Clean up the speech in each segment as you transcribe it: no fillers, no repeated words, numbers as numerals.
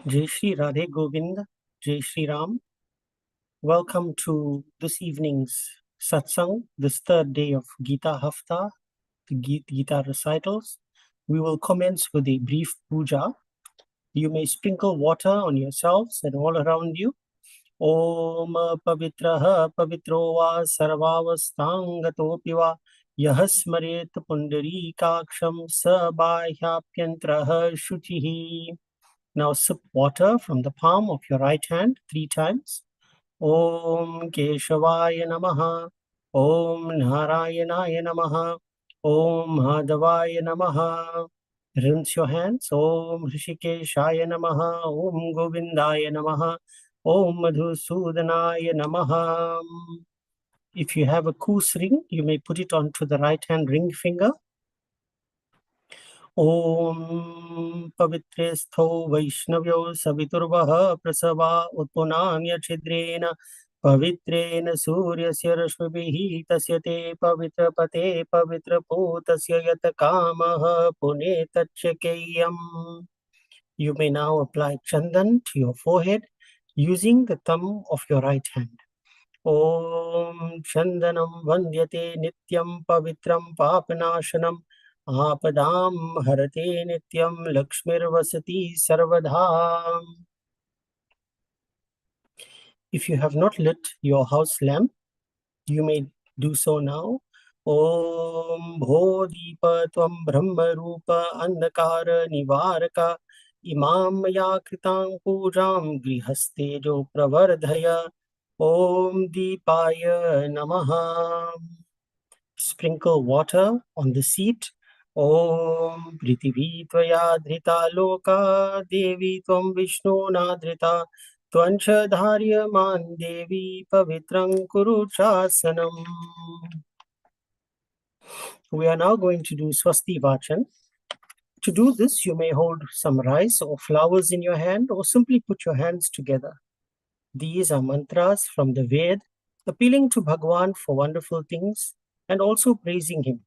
Jai Shri Radhe Govind, Jai Shri Ram. Welcome to this evening's Satsangh, this third day of Gita Hafta, the Gita recitals. We will commence with a brief puja. You may sprinkle water on yourselves and all around you. Om Pavitraha Pavitro Va Sarvavastangatopi Va Yah Smaret Pundarikaksham Sabhahyapyantraha Shuchihi. Now sip water from the palm of your right hand 3 times. Om Keshavaya Namaha. Om Narayanaya Namaha. Om Madhavaya Namaha. Rinse your hands. Om Hrishikeshaya Namaha. Om Govindaya Namaha. Om Madhusudanaya Namaha. If you have a koos ring, you may put it onto the right hand ring finger. Om Pavitresto Vaishnavyo Saviturvaha Prasava Utpunanya Chidrena Pavitrena Suryasya Rashmibihi Tasya Te Pavitra Pate Pavitra Putasya Yatakamaha Punetachakeyam. You may now apply chandan to your forehead using the thumb of your right hand. Om Chandanam Vandyate Nityam Pavitram Papanashanam Apadam Harate Nityam Lakshmir Vasati Sarvadha. If you have not lit your house lamp, you may do so now. Om Bhodhipa Tvam Brahma Rupa Andakara Nivaraka Imam Maya Kritang Pujam Grihastejo Pravardhaya. Om Deepaya Namaha. Sprinkle water on the seat. Om Prithivi Tvaya Dhrita Loka Devi Tvam Vishnu Nadhrita Tvancha Dharyaman Devi Pavitrang Kuru Chasanam. We are now going to do Swasti Vachan. To do this, you may hold some rice or flowers in your hand or simply put your hands together. These are mantras from the Ved, appealing to Bhagwan for wonderful things and also praising him.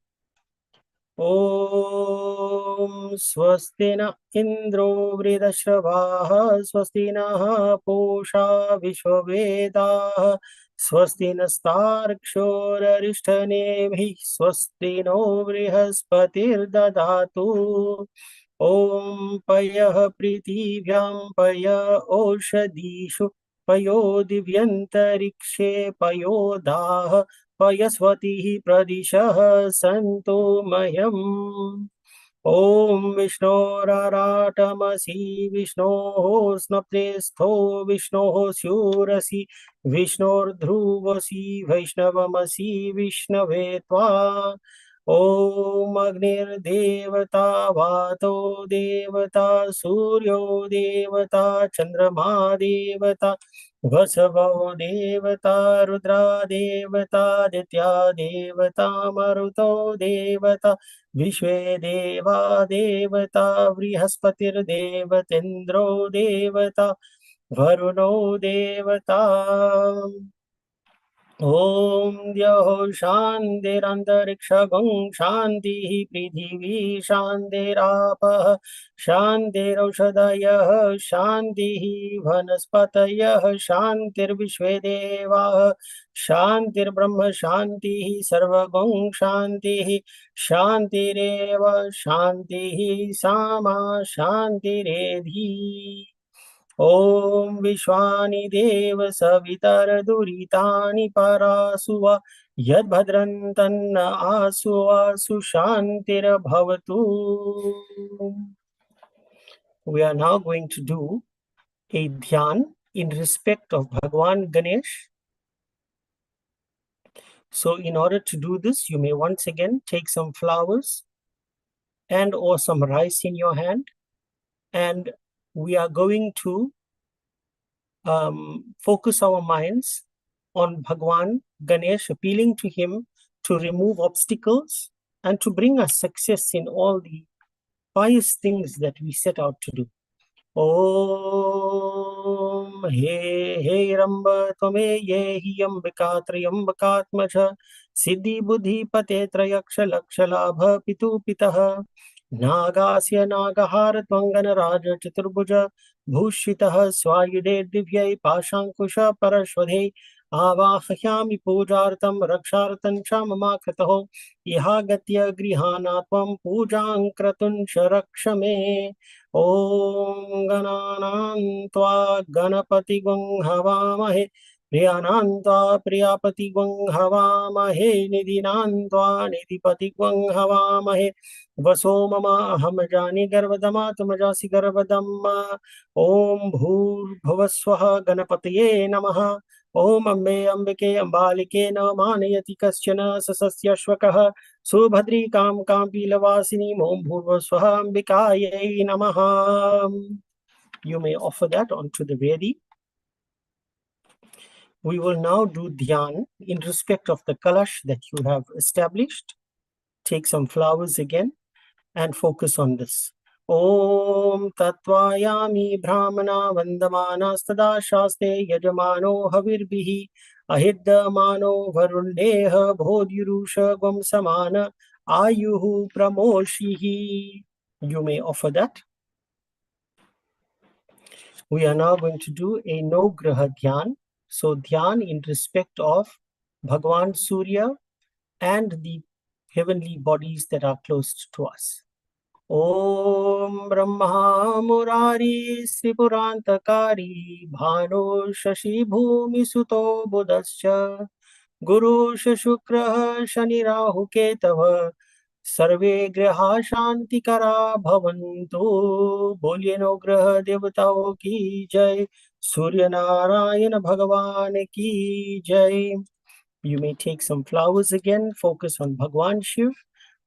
Om Swastina Indro Vridashravaha Swastina Posha Vishwavedaha Swastina Starkshorarishthanebhi Swastino Vrihaspatir Dadatu Om Payah Prithivyam Paya Oshadishu Payo Divyantarikshe Payodah Payaswati Pradishah Santo Mayam. Om Vishnoratamasi Vishnoho Snaptestho Vishnoho Syurasi Vishnordhruvasi Vaishnavamasi Vishnavetva. Om Agnir Devata Vato Devata Suryo Devata Chandrama Devata Vasavo Devata Rudra Devata Ditya Devata Maruto Devata Vishwe Deva Devata Vrihaspatir Devatendro Devata Varuno Devata. Om Dyaho Shantirantariksha Shanti Prithivi Shantirapah Shantiraushadayah Shanti Vanaspatayah Shantir Vishvedevah Shantir Brahma Shanti Sarvagam Shanti Shantireva Shanti Sama Shantiredhi. Om Vishwani Deva Savitar Duritani Parasuva Yad Bhadrantanna Asuva Sushantira Bhavatu. We are now going to do a dhyan in respect of Bhagwan Ganesh. So in order to do this, you may once again take some flowers and or some rice in your hand, and we are going to focus our minds on Bhagwan Ganesh, appealing to him to remove obstacles and to bring us success in all the pious things that we set out to do. Om He Ramba Tome Ye Yambika Trayambakatmaja Siddhi Buddhi Pate Trayaksha Laksha Labha Pitu Pitaha नागास्य नागहारत्वङ्गनराज चतुर्भुज भूषितः स्वायुधे दिव्यै पाशाङ्कुश परश्वधे आवाहयामि पूजार्थं रक्षार्थं च ममाकृतः इहागत्य गृहाणात्वं पूजां क्रतुं च रक्ष मे ॐ गणानां त्वा गणपतिगुं हवामहे प्रियाणां त्वा प्रियापतिगुं हवामहे निधीनां त्वा निधिपतिगुं हवामहे वसो मम अहम जानी गर्भदमा तुम जासि गर्भदम्मा ओम भूर्भुवस्वः गणपतये नमः ओम अम्बे अम्बिके अम्बालिके न मानयति कश्चन सस्यश्वकः सुभद्री काम काम्पीलवासिनी ओम भूर्भुवस्वः अम्बिकायै नमः. You may offer that onto the Vedi. We will now do dhyan in respect of the kalash that you have established. Take some flowers again and focus on this. Om Tatvayami Brahmana Vandamananstada Shaste Yajamano Havirbihi Ahiddamano Varundeha Bodhirusha Gvam Samana Ayuhu Pramoshihi. You may offer that. We are now going to do a no graha dhyan. So dhyan in respect of Bhagwan Surya and the heavenly bodies that are close to us. Om Brahma Murari Sripurantakari Bhanu Shashi Bhumi Suto Buddhascha Guru Shukra Shani Rahu Ketava Sarve Graha Shantikara Bhavantu. Bolye no Graha Devataon ki Jai, Surya Narayana Bhagavan ki Jai. You may take some flowers again, focus on Bhagwan Shiv.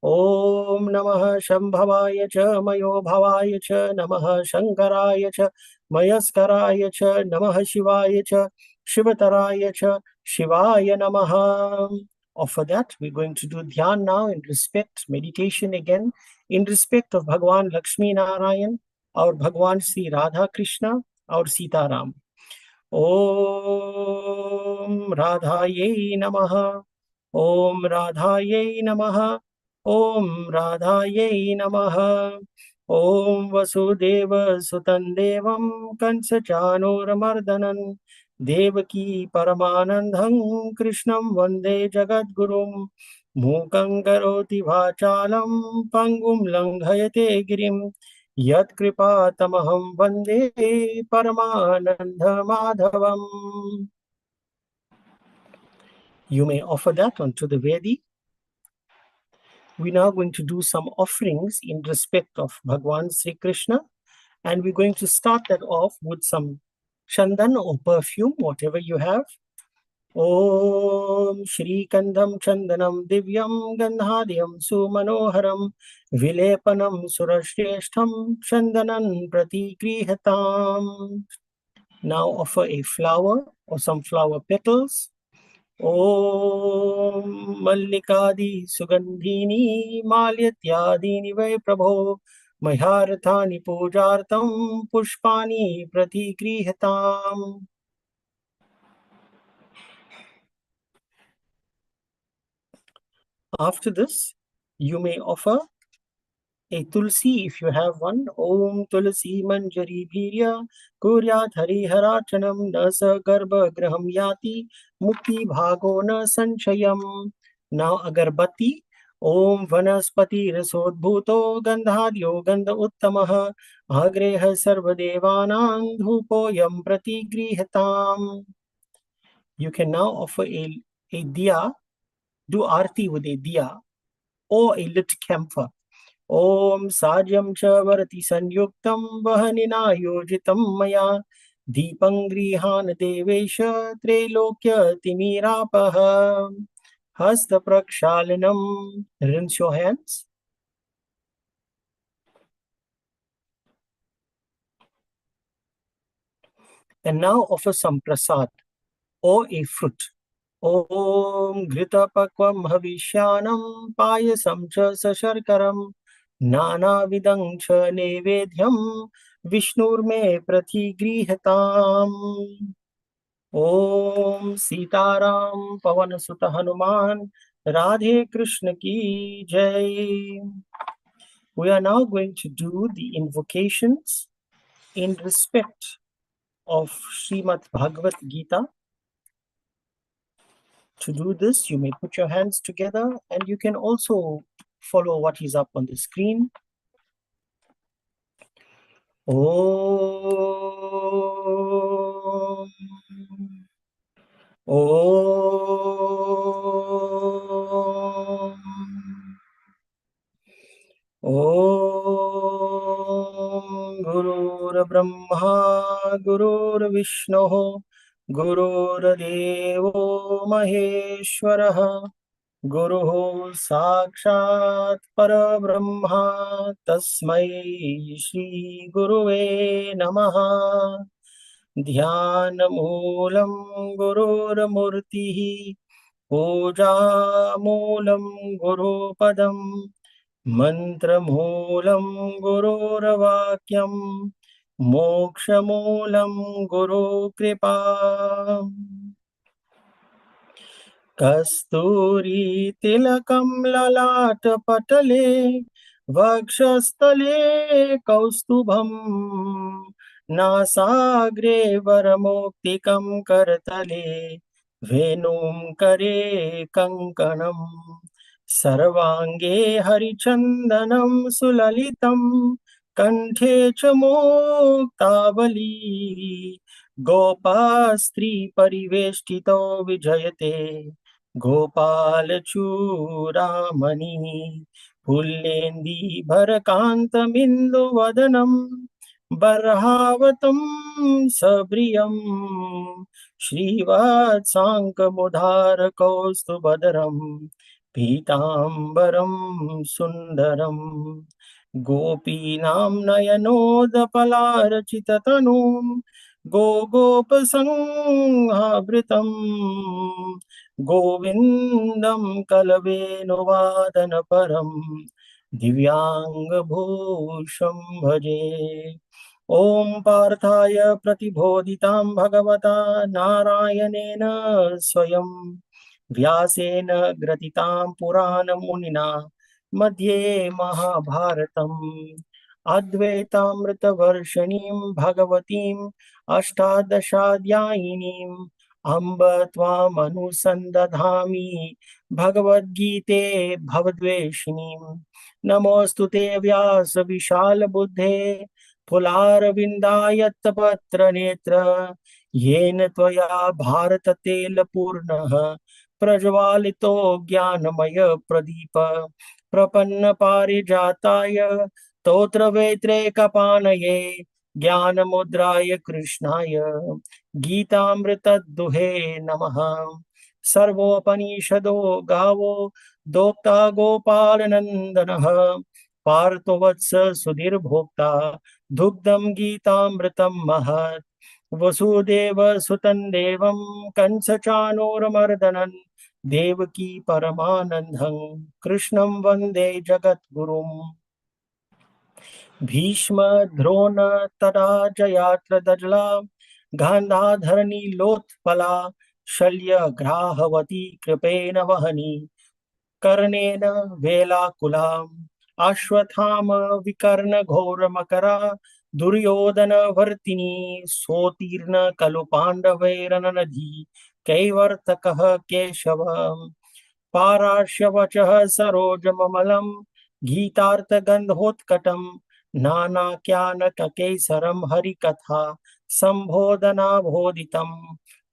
Om Namah Shambhavaya Cha Mayo Bhavaya Cha Namah Shankaraya Cha Mayaskaraya Cha Namah Shivaya Cha Shivataraya Cha Shivaya Namaha. Offer that. We're going to do dhyan now in respect, meditation again, in respect of Bhagwan Lakshmi Narayan, our Bhagwan Sri Radha Krishna, our Sita Ram. Om Radhaye Namaha. Om Radhaye Namaha. Om Radhaye Namaha. Om Vasudeva Sutan Devam Kansachanuramardanan Devaki Paramanandham Krishnam Vande Jagadgurum Mukang Karoti Vachalam Pangum Langhayate Girim Yat Kripa Tamaham Vande Paramananda Madhavam. You may offer that onto the Vedi. We're now going to do some offerings in respect of Bhagwan Sri Krishna, and we're going to start that off with some chandan or perfume, whatever you have. Om Shri Kandham Chandanam Divyam Gandhadhyam Sumanoharam Vilepanam Surashreshtham Chandanan Pratikrihatam. Now offer a flower or some flower petals. Om Mallikadi Sugandhini Malyatyadini Vai Prabho Maharathani Pujartam Pushpani Pratikrihatam. After this, you may offer a tulsi if you have one. Om Tulsi Manjari Bhirya Kuryat Hari Harachanam Nasa Garbha Graham Yati Mukti Bhago Na Sanchayam. Now agarbatti. Om Vanaspati Rasodbhuto Gandhadyo Gandha Uttamaha Agreha Sarvadevanam Dhupoyam Pratigrihatam. You can now offer a diya, do arti with a diya or a lit camphor. Om Sajyam Cha Varati Sanyuktam Vahanina Yojitam Maya Deepang Grihan Devesha Trelokya Timirapaha Hasta Prakshalanam. Rinse your hands. And now offer some prasad or a fruit. Om Grita Pakvam Havishyanam Payasam Cha Sasharkaram Nana Vidang Cha Nevedhyam Vishnurme Pratigrihatam. Om Sitaram Pavanasuta Hanuman Radhe Krishna Ki Jai. We are now going to do the invocations in respect of Srimad Bhagavad Gita. To do this, you may put your hands together and you can also follow what is up on the screen. Om. Om. Om Gurur Brahma Gurur Vishnu Gurur Devo Maheshwaraha Guru Sakshat Parabrahma Tasmai Shri Guruve Namaha Dhyanamoolam Gurur Murtihi Puja Moolam Guru Padam Mantramoolam Gururvakyam Mokshamoolam Guru Kripa Kasturi Tilakam Lalata Patale Vakshastale Kaustubham Nasagre Varamoktikam Kartale Venum Kare Kankanam Sarvange Harichandanam Sulalitam Kanthe Chamoktabali Gopastri Pariveshtito Vijayate Gopalachudamani Pullendi Bharakantamindu Vadanam Barhavatam Sabriyam Srivatsanka Mudhara Kaustubhadaram Pitambaram Sundaram Gopinam Nayanodapalarachitatanu Gopasanghavritam Govindam Kalavenuvadanparam Divyang Bhusham Bhaje Om Parthaya Pratibodhitam Bhagavata Narayanena Swayam Vyasena Gratitam Purana Munina Madhye Mahabharatam Advaitamrita Varshanim Bhagavatim Ashtadashadhyayinim Amba Tvam Anusandadhami Bhagavad Gite Bhavadveshinim Namostute Vyasa Vishal Buddhe Pular Vindayatapatra Netra Yen Tvaya Bharata Tela Purnaha Prajvalito Jnanamaya Pradipa Prapanna Parijataya Totra Vetre Kapanaye Jnanamudraya Krishnaya Gita Duhe Namaha Sarvopanishado Gavo Dokta Gopalanandanaha Partho Vatsa Sudhir Bhokta Dugdam Gitamritam Mahat Vasudeva Sutan Devam Kansachanoramardanan Devaki Paramanandham Krishnam Vande Jagat Gurum Bhishma Drona Tada Jayatra Dajla Gandhadharani Lotpala Shalya Grahavati Kripena Vahani Karnena Velakulam Ashwathama Vikarna Ghora Makara Duryodhana Vartini Sotirna Kalupandavairana Nadhi Kaivartakaha Keshavam Parashavachaha Sarojamamalam Gitartagandhotkatam Nana Kyanaka Kesaram Harikatha Sambhodana Bhoditam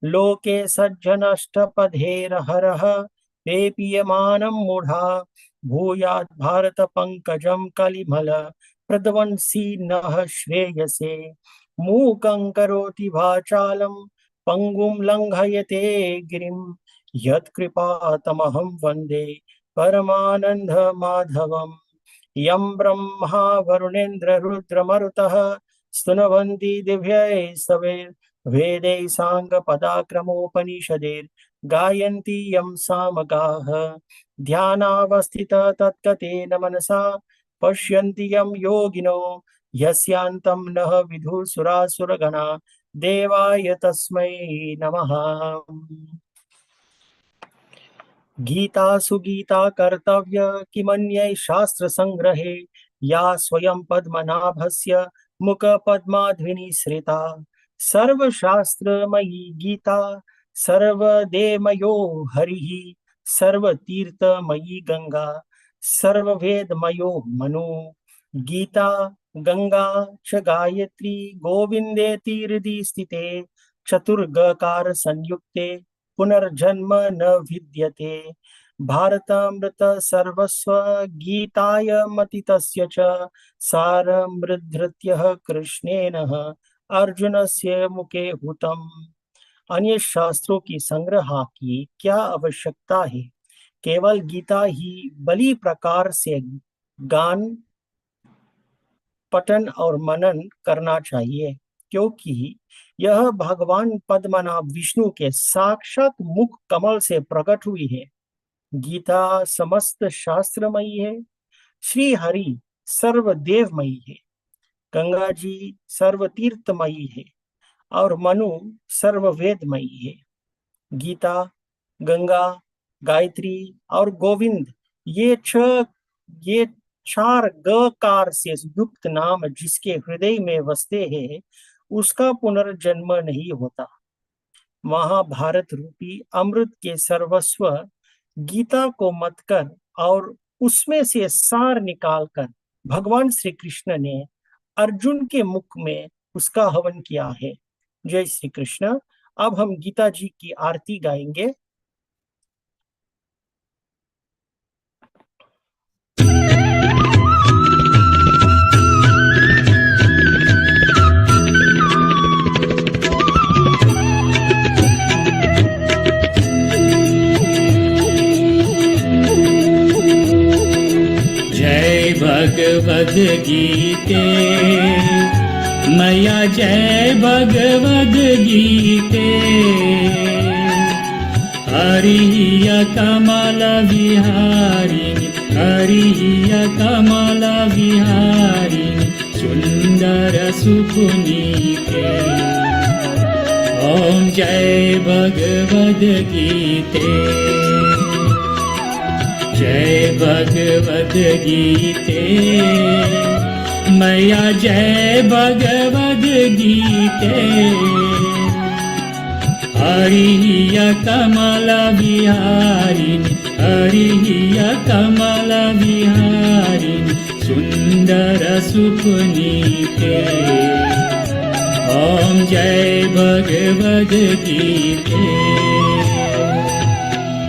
Loke Sajjanashtapadhera Haraha Pepiyamanam Mudha Bhuyat Bharata Pankajam Kalimala Pradvansi Naha Shreyase Mukang Karoti Bhachalam Pangum Langhayate Girim Yat Kripa Tamaham Vande Paramanandha Madhavam Yam Brahma Varunendra Rudra Marutaha Stunavanti Divyai Save Vede Sangha Padakramopanishadir Gayanti Yam Samagaha Dhyanavastita Tatkatena Manasa Pashyanti Yam Yogino Yasyantam Naha Vidhu Surasuragana Devaya Tasmai Namaha Gita Sugita कर्तव्य किमन्यै शास्त्र संग्रहे या स्वयं पद्मनाभस्य मुख पद्माध्विनिसृता सर्वशास्त्रमयी गीता सर्वदेवमयो हरिः सर्वतीर्थमयी गंगा सर्ववेदमयो मनु गीता गंगा च गायत्री गोविंदेति हृदि स्थिते चतुर्गकार संयुक्ते पुनर्जन्म न विद्यते भारतामृत सर्वस्व गीताय मतितस्य च सारमृद्धृत्यः कृष्णेन अर्जुनस्य मुखे हुतम्। अन्य शास्त्रों की संग्रह की क्या आवश्यकता है, केवल गीता ही बली प्रकार से गान पठन और मनन करना चाहिए, क्योंकि यह भगवान पद्मनाभ विष्णु के साक्षात मुख कमल से प्रकट हुई है। गीता समस्त शास्त्रमयी है, श्री हरि सर्वदेवमयी है, गंगा जी सर्वतीर्थमयी है और मनु सर्ववेदमयी है। गीता, गंगा, गायत्री और गोविंद ये चार गकार से युक्त नाम जिसके हृदय में बसते हैं उसका पुनर्जन्म नहीं होता। महाभारत रूपी अमृत के सर्वस्व गीता को मत कर और उसमें से सार निकालकर भगवान श्री कृष्ण ने अर्जुन के मुख में उसका हवन किया है। जय श्री कृष्ण। अब हम गीता जी की आरती गाएंगे। भगवद गीते मैया जय भगवद गीते हरिय कमल विहारिणी हरिय कमल विहारिणी सुंदर सुपुनीते ओम जय भगवद गीते जय भगवद गीते मैया जय भगवद गीते हरिय कमल विहारिणी हरिय कमल विहारिणी सुंदर सुपुनीते ओम जय भगवद गीते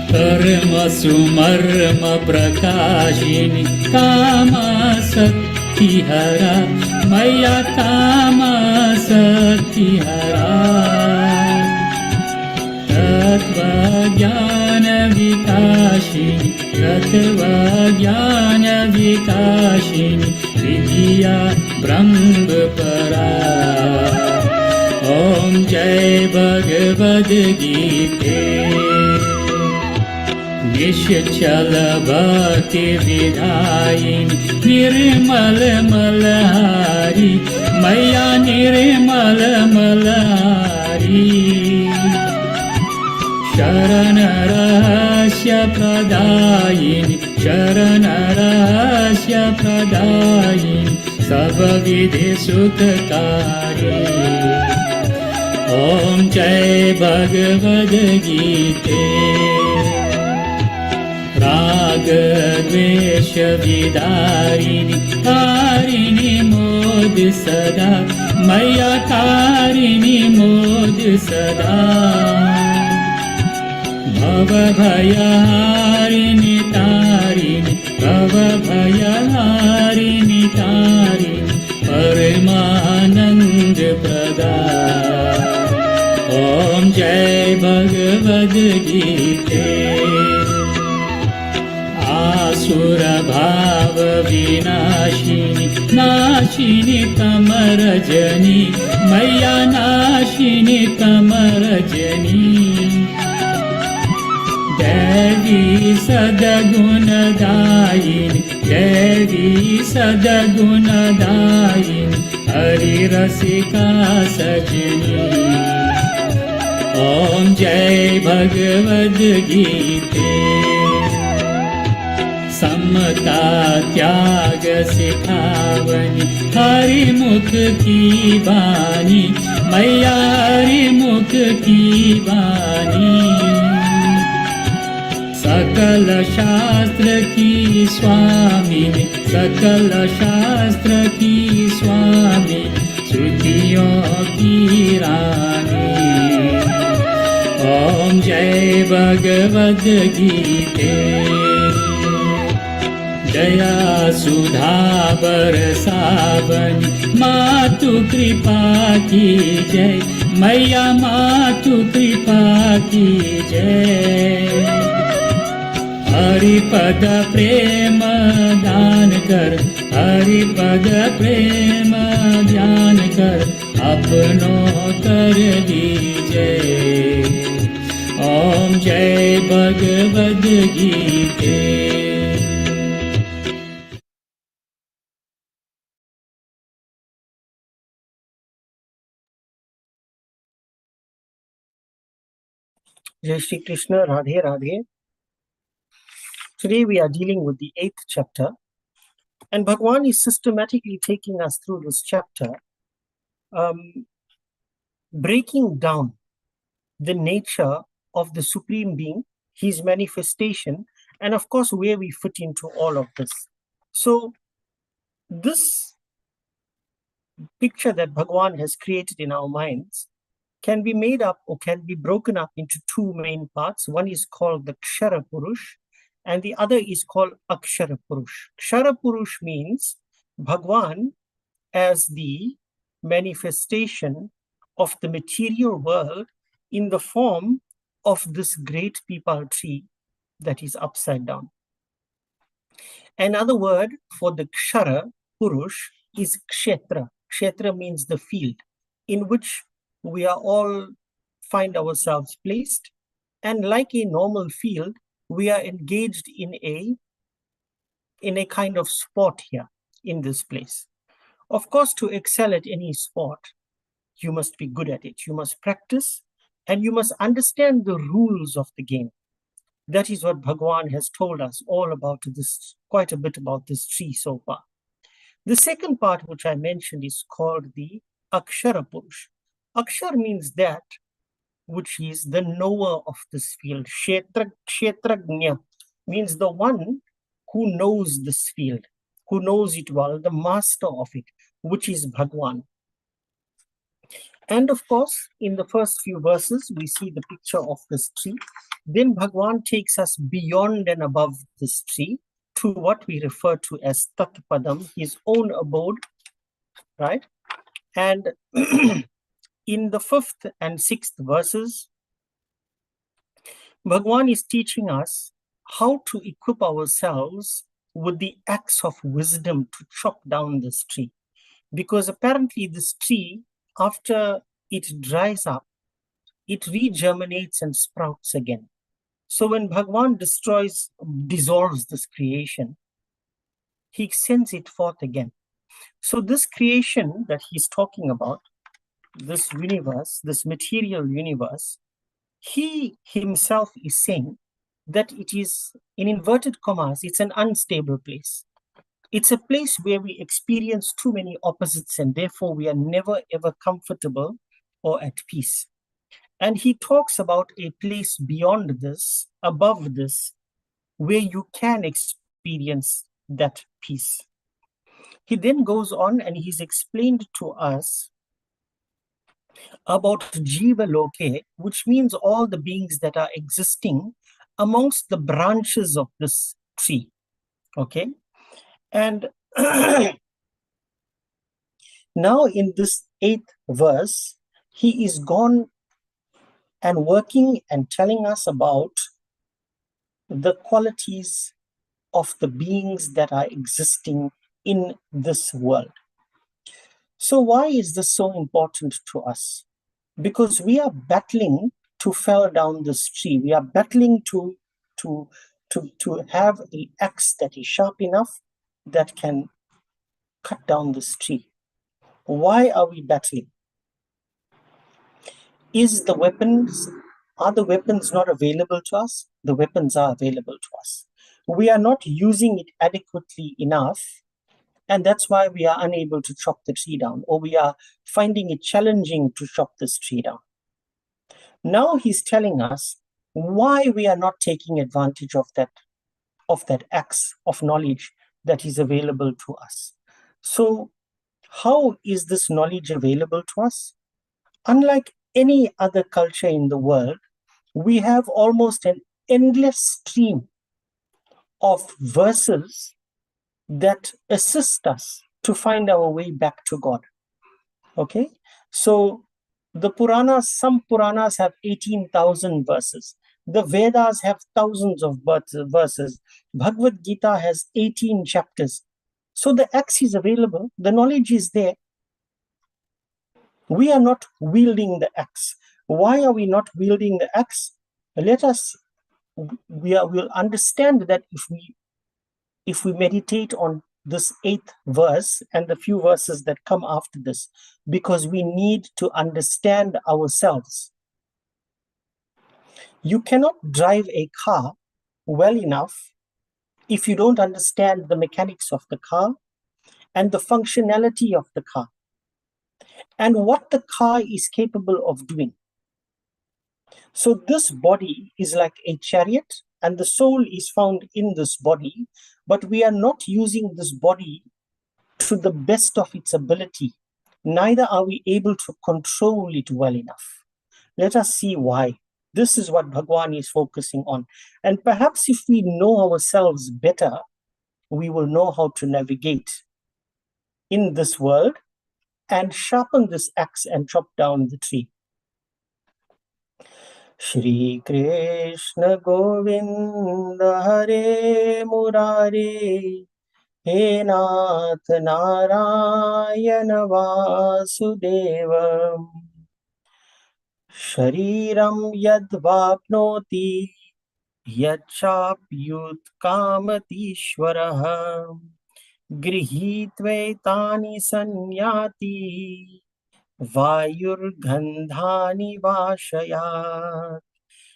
कर्म सुमर्म प्रकाशिनी काम सत्तिहरा मैया काम सत्तिहरा तत्व ज्ञान विकाशिनी तत्व ज्ञान विकाशिनी विद्या ब्रह्म परा ओम जय भगवद गीते निश्चल भक्ति विधायिनी निर्मल मलहारी मैया निर्मल मलहारी शरण रहस्य प्रदायिनी शरण रहस्य प्रदायिनी सब विधि सुखकारी ओम जय भगवद गीते राग द्वेष विदारिणी तारिणी मोद सदा मैया तारिणी मोद सदा भव भयहारिणी तारिणी भव भयहारिणी तारिणी परमानंद प्रदा ओम जय भगवद गीते आसुर भाव विनाशिनी नाशिनी तमरजनी मैया नाशिनी तमरजनी देवी सदगुणदायिनी देवी सदगुणदायिनी हरि रसिका सजनी ओम जय भगवद गीते ममता त्याग सिखावनी, हरि मुख की बानी, मैया हरि मुख की बानी। सकल शास्त्र की स्वामिनी, सकल शास्त्र की स्वामी, श्रुतियों की रानी। ओम जय भगवद गीते, दया सुधा बरसावनी, मातु कृपा की जय, मैया मातु कृपा की जय। हरिपद प्रेम दान कर, हरिपद प्रेम ध्यान कर, अपनों कर दीजे। ओम जय भगवद गीते। Jai Shri Krishna, Radhe Radhe. Today we are dealing with the 8th chapter, and Bhagwan is systematically taking us through this chapter, breaking down the nature of the Supreme Being, his manifestation, and of course where we fit into all of this. So this picture that Bhagwan has created in our minds can be made up or can be broken up into two main parts. One is called the Kshara Purush, and the other is called Akshara Purush. Kshara Purush means Bhagwan as the manifestation of the material world in the form of this great peepal tree that is upside down. Another word for the Kshara Purush is Kshetra. Kshetra means the field in which we are all find ourselves placed. And like a normal field, we are engaged in a kind of sport here in this place. Of course, to excel at any sport, you must be good at it. You must practice and you must understand the rules of the game. That is what Bhagwan has told us all about this, quite a bit about this tree so far. The second part, which I mentioned, is called the Akshara Purush. Akshar means that which is the knower of this field. Kshetragnya means the one who knows this field, who knows it well, the master of it, which is Bhagwan. And of course, in the first few verses, we see the picture of this tree. Then Bhagwan takes us beyond and above this tree to what we refer to as Tat Padam, his own abode, right? And in the 5th and 6th verses, Bhagwan is teaching us how to equip ourselves with the axe of wisdom to chop down this tree. Because apparently this tree, after it dries up, it regerminates and sprouts again. So when Bhagwan dissolves this creation, he sends it forth again. So this creation that he's talking about, this universe, this material universe, he himself is saying that it is, in inverted commas, it's an unstable place. It's a place where we experience too many opposites and therefore we are never ever comfortable or at peace. And he talks about a place beyond this, above this, where you can experience that peace. He then goes on and he's explained to us about Jiva Loke, which means all the beings that are existing amongst the branches of this tree. Okay? And now in this 8th verse, he is gone and working and telling us about the qualities of the beings that are existing in this world. So why is this so important to us? Because we are battling to fell down this tree. We are battling to have an axe that is sharp enough that can cut down this tree. Why are we battling? Are the weapons not available to us? The weapons are available to us. We are not using it adequately enough, and that's why we are unable to chop the tree down, or we are finding it challenging to chop this tree down. Now he's telling us why we are not taking advantage of that axe of knowledge that is available to us. So how is this knowledge available to us? Unlike any other culture in the world, we have almost an endless stream of verses that assist us to find our way back to God. Okay, so the Puranas, some Puranas have 18,000 verses. The Vedas have thousands of verses. Bhagavad Gita has 18 chapters. So the axe is available, the knowledge is there. We are not wielding the axe. Why are we not wielding the axe? We'll understand that if we meditate on this 8th verse and the few verses that come after this, because we need to understand ourselves. You cannot drive a car well enough if you don't understand the mechanics of the car and the functionality of the car and what the car is capable of doing. So this body is like a chariot, and the soul is found in this body, but we are not using this body to the best of its ability. Neither are we able to control it well enough. Let us see why. This is what Bhagwan is focusing on. And perhaps if we know ourselves better, we will know how to navigate in this world and sharpen this axe and chop down the tree. Shri Krishna Govinda Hare Murare He Nath Narayana Vasudeva Shariram Yadvapnoti Yachapyut Kamatishvaraha Grihitvetani Sanyati Vayurgandhani Vashayat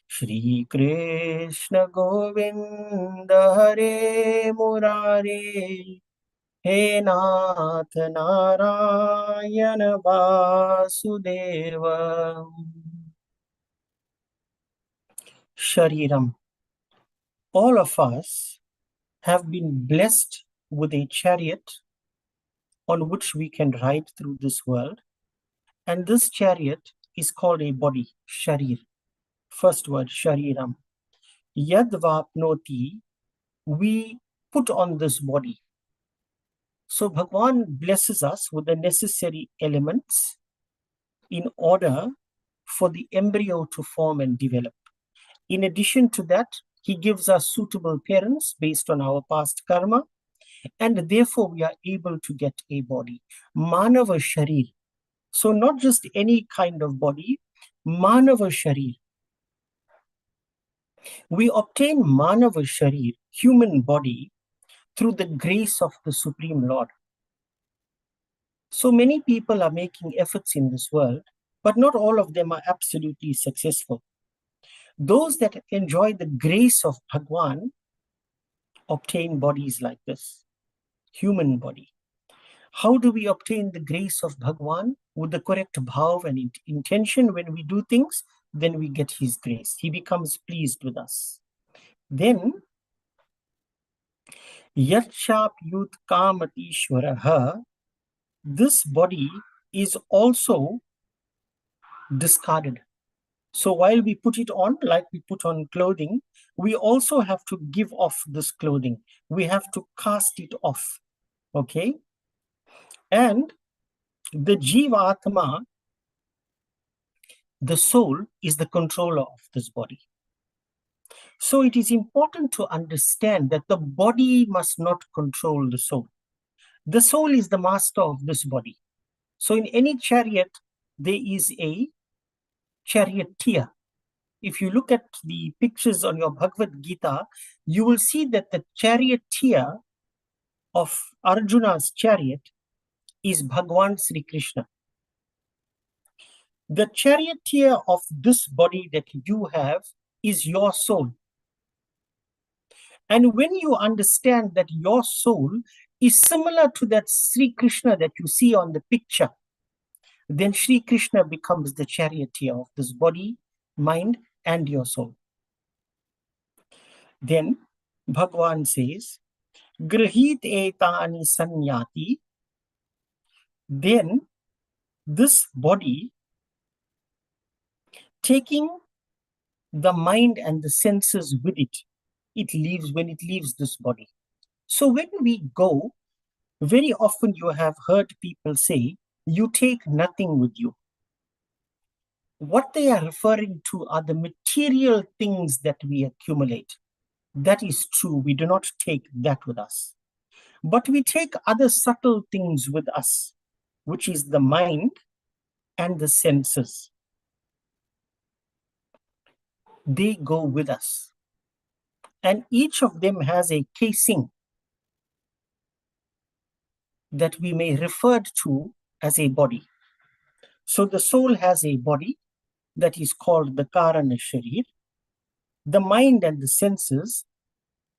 Shri Krishna Govinda Hare Murare He Nath Narayana Vasudeva Shariram. All of us have been blessed with a chariot on which we can ride through this world. And this chariot is called a body, Sharir. First word, Shariram. Yad Vapnoti, we put on this body. So Bhagwan blesses us with the necessary elements in order for the embryo to form and develop. In addition to that, he gives us suitable parents based on our past karma, and therefore we are able to get a body. Manava Sharir. So not just any kind of body, Manava Sharir. We obtain Manava Sharir, human body, through the grace of the Supreme Lord. So many people are making efforts in this world, but not all of them are absolutely successful. Those that enjoy the grace of Bhagwan obtain bodies like this, human body. How do we obtain the grace of Bhagwan? With the correct bhav and intention. When we do things, then we get his grace. He becomes pleased with us. Then, Yachapyut Kamatishvaraha, this body is also discarded. So while we put it on, like we put on clothing, we also have to give off this clothing. We have to cast it off. Okay? And the Jiva Atma, the soul, is the controller of this body. So it is important to understand that the body must not control the soul. The soul is the master of this body. So in any chariot, there is a charioteer. If you look at the pictures on your Bhagavad Gita, you will see that the charioteer of Arjuna's chariot is Bhagwan Sri Krishna. The charioteer of this body that you have is your soul. And when you understand that your soul is similar to that Sri Krishna that you see on the picture, then Sri Krishna becomes the charioteer of this body, mind, and your soul. Then Bhagavan says, Grahit etani sanyati. Then this body, taking the mind and the senses with it, when it leaves this body. So when we go, very often you have heard people say, you take nothing with you. What they are referring to are the material things that we accumulate. That is true. We do not take that with us. But we take other subtle things with us, which is the mind and the senses. They go with us. And each of them has a casing that we may refer to as a body. So the soul has a body that is called the Karana Sharir. The mind and the senses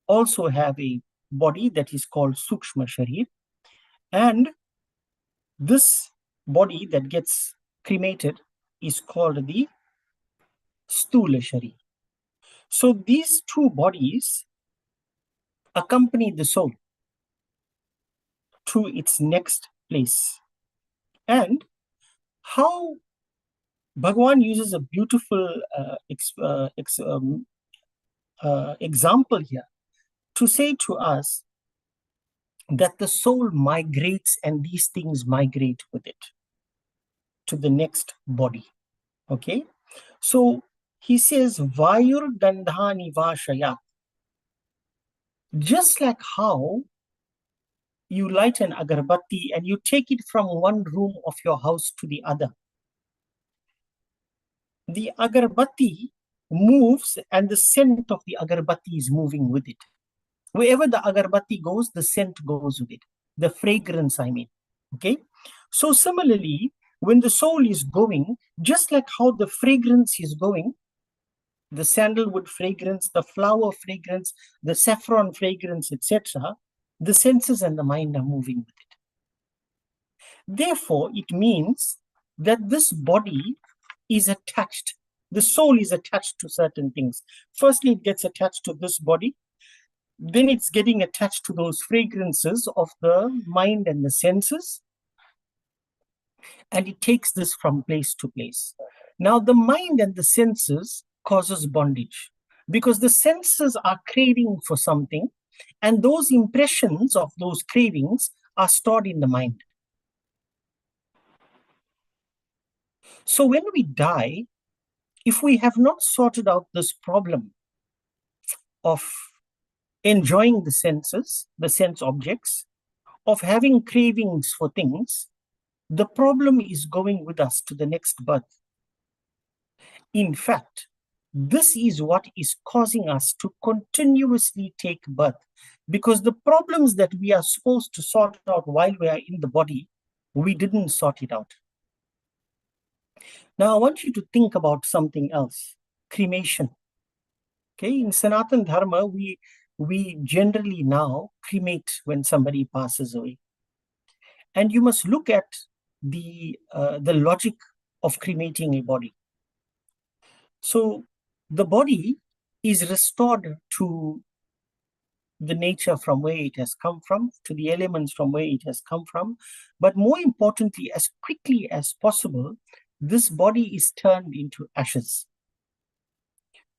also have a body that is called Sukshma Sharir. And this body that gets cremated is called the Stula Sharir. So these two bodies accompany the soul to its next place. And how Bhagavan uses a beautiful example here to say to us that the soul migrates and these things migrate with it to the next body. Okay? So he says, Vayur Gandhani Vashaya. Just like how you light an agarbatti and you take it from one room of your house to the other. The agarbatti moves and the scent of the agarbatti is moving with it. Wherever the agarbatti goes, the scent goes with it. The fragrance, I mean. Okay? So similarly, when the soul is going, just like how the fragrance is going, the sandalwood fragrance, the flower fragrance, the saffron fragrance, etc., the senses and the mind are moving with it. Therefore, it means that this body is attached. The soul is attached to certain things. Firstly, it gets attached to this body. Then it's getting attached to those fragrances of the mind and the senses. And it takes this from place to place. Now, the mind and the senses causes bondage because the senses are craving for something, and those impressions of those cravings are stored in the mind. So when we die, if we have not sorted out this problem of enjoying the senses, the sense objects, of having cravings for things, the problem is going with us to the next birth. In fact, this is what is causing us to continuously take birth, because the problems that we are supposed to sort out while we are in the body, we didn't sort it out. Now, I want you to think about something else, cremation. Okay, in Sanatan Dharma, we generally now cremate when somebody passes away. And you must look at the logic of cremating a body. So the body is restored to the nature from where it has come from, to the elements from where it has come from. But more importantly, as quickly as possible, this body is turned into ashes.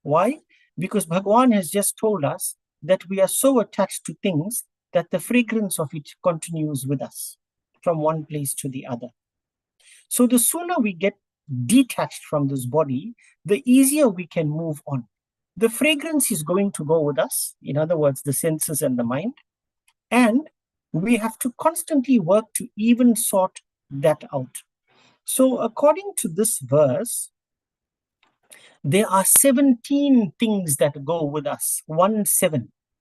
Why? Because Bhagavan has just told us that we are so attached to things that the fragrance of it continues with us from one place to the other. So the sooner we get detached from this body, the easier we can move on. The fragrance is going to go with us, in other words, the senses and the mind, and we have to constantly work to even sort that out. So according to this verse, there are 17 things that go with us.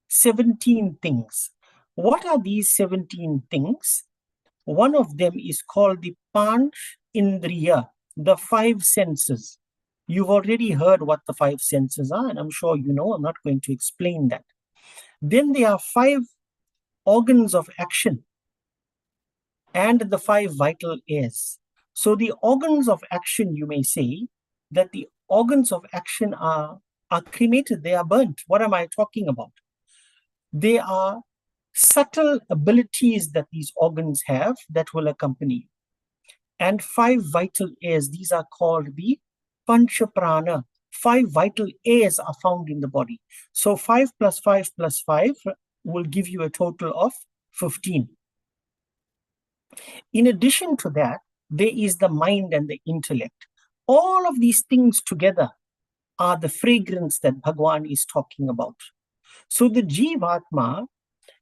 17 things. What are these 17 things? One of them is called the Panch Indriya, the five senses. You've already heard what the five senses are, and I'm sure you know. I'm not going to explain that. Then there are 5 organs of action and the 5 vital airs. So the organs of action, you may say that the organs of action are cremated, they are burnt. What am I talking about? They are subtle abilities that these organs have that will accompany you. And 5 vital airs, these are called the Panchaprana. 5 vital airs are found in the body. So 5 plus 5 plus 5 will give you a total of 15. In addition to that, there is the mind and the intellect. All of these things together are the fragrance that Bhagwan is talking about. So the Jivatma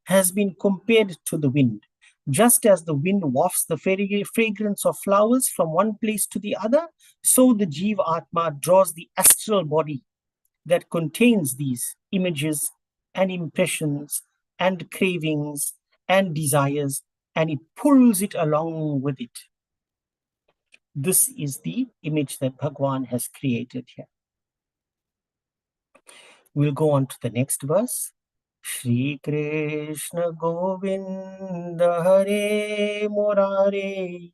has been compared to the wind. Just as the wind wafts the fragrance of flowers from one place to the other, so the Jivatma draws the astral body that contains these images and impressions and cravings and desires, and it pulls it along with it. This is the image that Bhagwan has created here. We'll go on to the next verse. Shri Krishna Govinda Hare Murare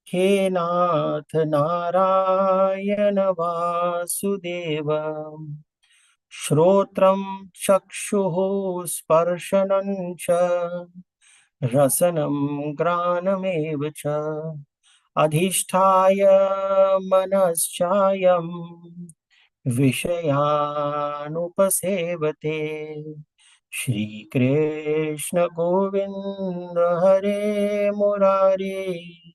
He Nath Narayana Vasudeva Shrotram Chakshuhu Sparshanam Cha Rasanam Granam Cha Adhisthaya Manaschayam Vishayanupasevate Shri Krishna Govinda Hare Murare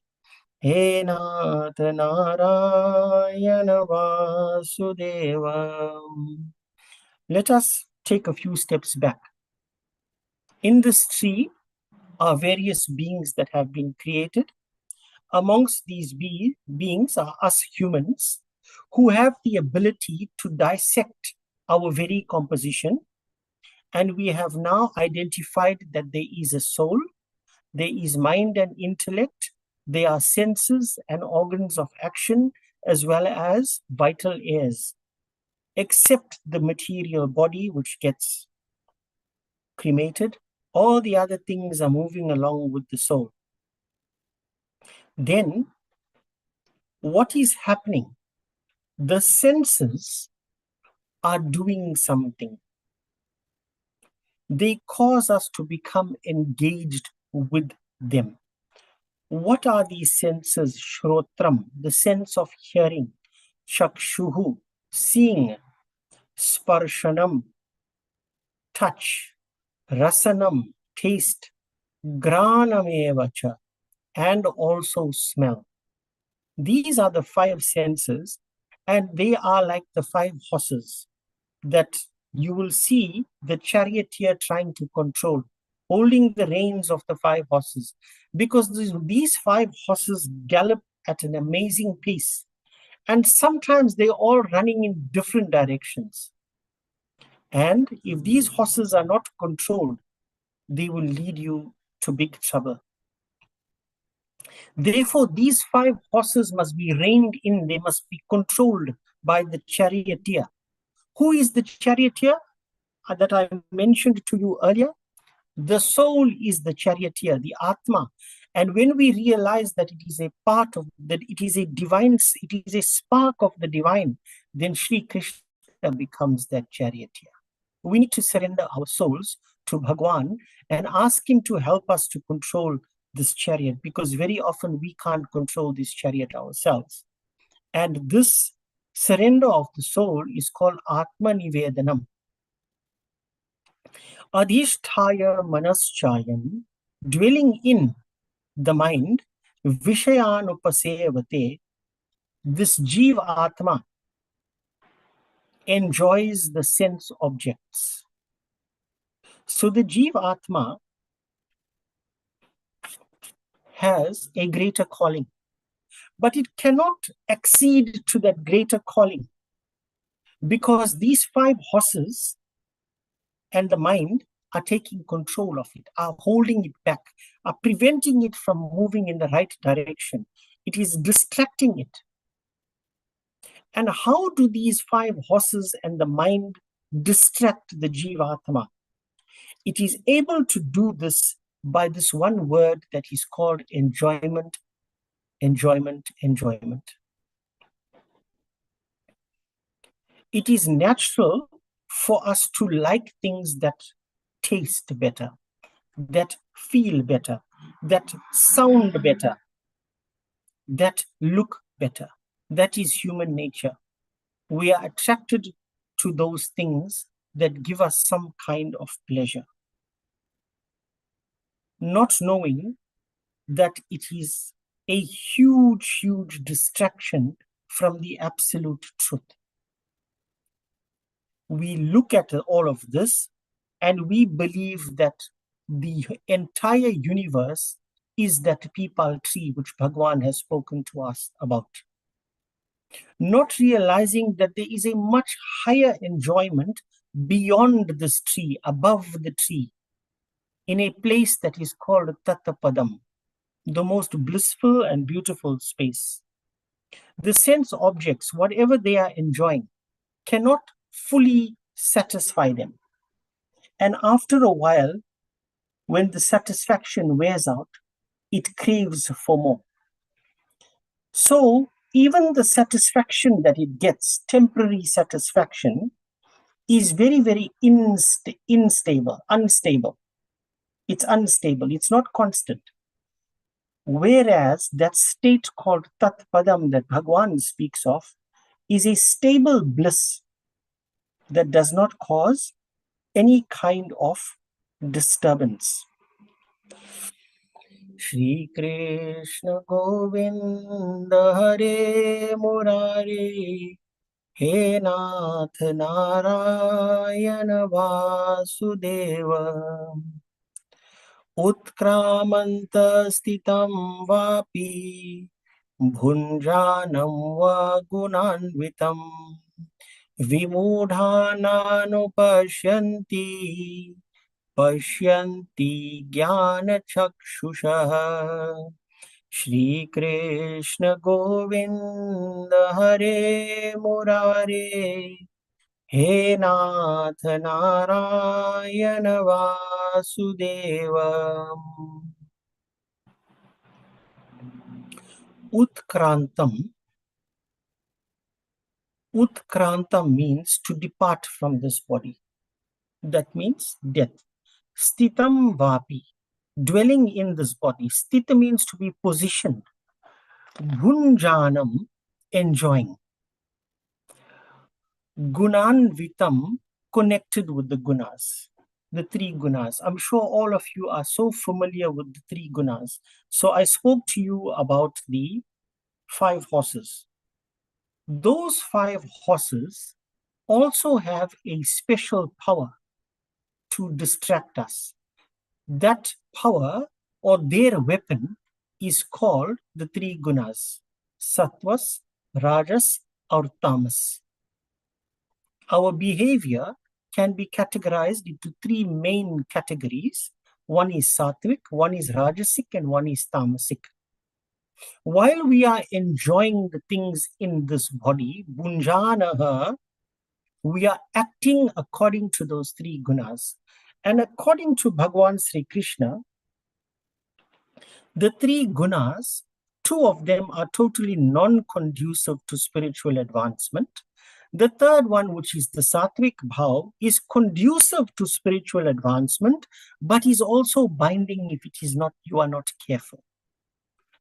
He Nath Narayana Vasudeva. Let us take a few steps back. In this tree are various beings that have been created. Amongst these beings are us humans, who have the ability to dissect our very composition. And we have now identified that there is a soul, there is mind and intellect, there are senses and organs of action, as well as vital airs, except the material body which gets cremated. All the other things are moving along with the soul. Then, what is happening? The senses are doing something. They cause us to become engaged with them. What are these senses? Shrotram, the sense of hearing. Chakshuhu, seeing. Sparshanam, touch. Rasanam, taste. Granamevacha, and also smell. These are the 5 senses, and they are like the 5 horses that you will see the charioteer trying to control, holding the reins of the 5 horses, because these 5 horses gallop at an amazing pace, and sometimes they're all running in different directions. And if these horses are not controlled, they will lead you to big trouble. Therefore, these 5 horses must be reined in, they must be controlled by the charioteer. Who is the charioteer that I mentioned to you earlier? The soul is the charioteer, the Atma. And when we realize that it is a part of, that it is a divine, it is a spark of the divine, then Sri Krishna becomes that charioteer. We need to surrender our souls to Bhagwan and ask him to help us to control this chariot, because very often we can't control this chariot ourselves. And this surrender of the soul is called Atma Nivedanam. Adhisthaya Manaschayam, dwelling in the mind, Vishayanupasevate, this Jiva Atma enjoys the sense objects. So the Jiva Atma has a greater calling, but it cannot accede to that greater calling, because these 5 horses and the mind are taking control of it, are holding it back, are preventing it from moving in the right direction. It is distracting it. And how do these 5 horses and the mind distract the Jivatma? It is able to do this by this one word that is called enjoyment, enjoyment, enjoyment. It is natural for us to like things that taste better, that feel better, that sound better, that look better. That is human nature. We are attracted to those things that give us some kind of pleasure, not knowing that it is a huge, huge distraction from the absolute truth. We look at all of this and we believe that the entire universe is that peepal tree which Bhagwan has spoken to us about. Not realizing that there is a much higher enjoyment beyond this tree, above the tree, in a place that is called Tattapadam, the most blissful and beautiful space. The sense objects, whatever they are enjoying, cannot fully satisfy them. And after a while, when the satisfaction wears out, it craves for more. So even the satisfaction that it gets, temporary satisfaction, is very, very unstable. It's unstable. It's not constant. Whereas that state called Tat Padam that Bhagwan speaks of is a stable bliss that does not cause any kind of disturbance. Shri Krishna Govinda Hare Murare He Nath Narayana Vasudeva Utkramanta Stitam Vapi Bhunjanam Va Gunanvitam Vimudhananupashyanti Pashyanti Jnana Chakshusha Shri Krishna Govinda Hare Murare He Nath Narayana Vasudeva Utkrantam. Utkranta means to depart from this body. That means death. Stitam vapi, dwelling in this body. Stita means to be positioned. Gunjanam, enjoying. Gunanvitam, connected with the gunas. The three gunas. I'm sure all of you are so familiar with the three gunas. So I spoke to you about the 5 horses. Those 5 horses also have a special power to distract us. That power or their weapon is called the 3 gunas, sattvas, rajas, or tamas. Our behavior can be categorized into 3 main categories. One is sattvic, one is rajasic, and one is tamasic. While we are enjoying the things in this body, bunjanaha, we are acting according to those 3 gunas. And according to Bhagwan Sri Krishna, the 3 gunas, 2 of them are totally non-conducive to spiritual advancement. The third one, which is the sattvic bhav, is conducive to spiritual advancement, but is also binding if it is not, you are not careful.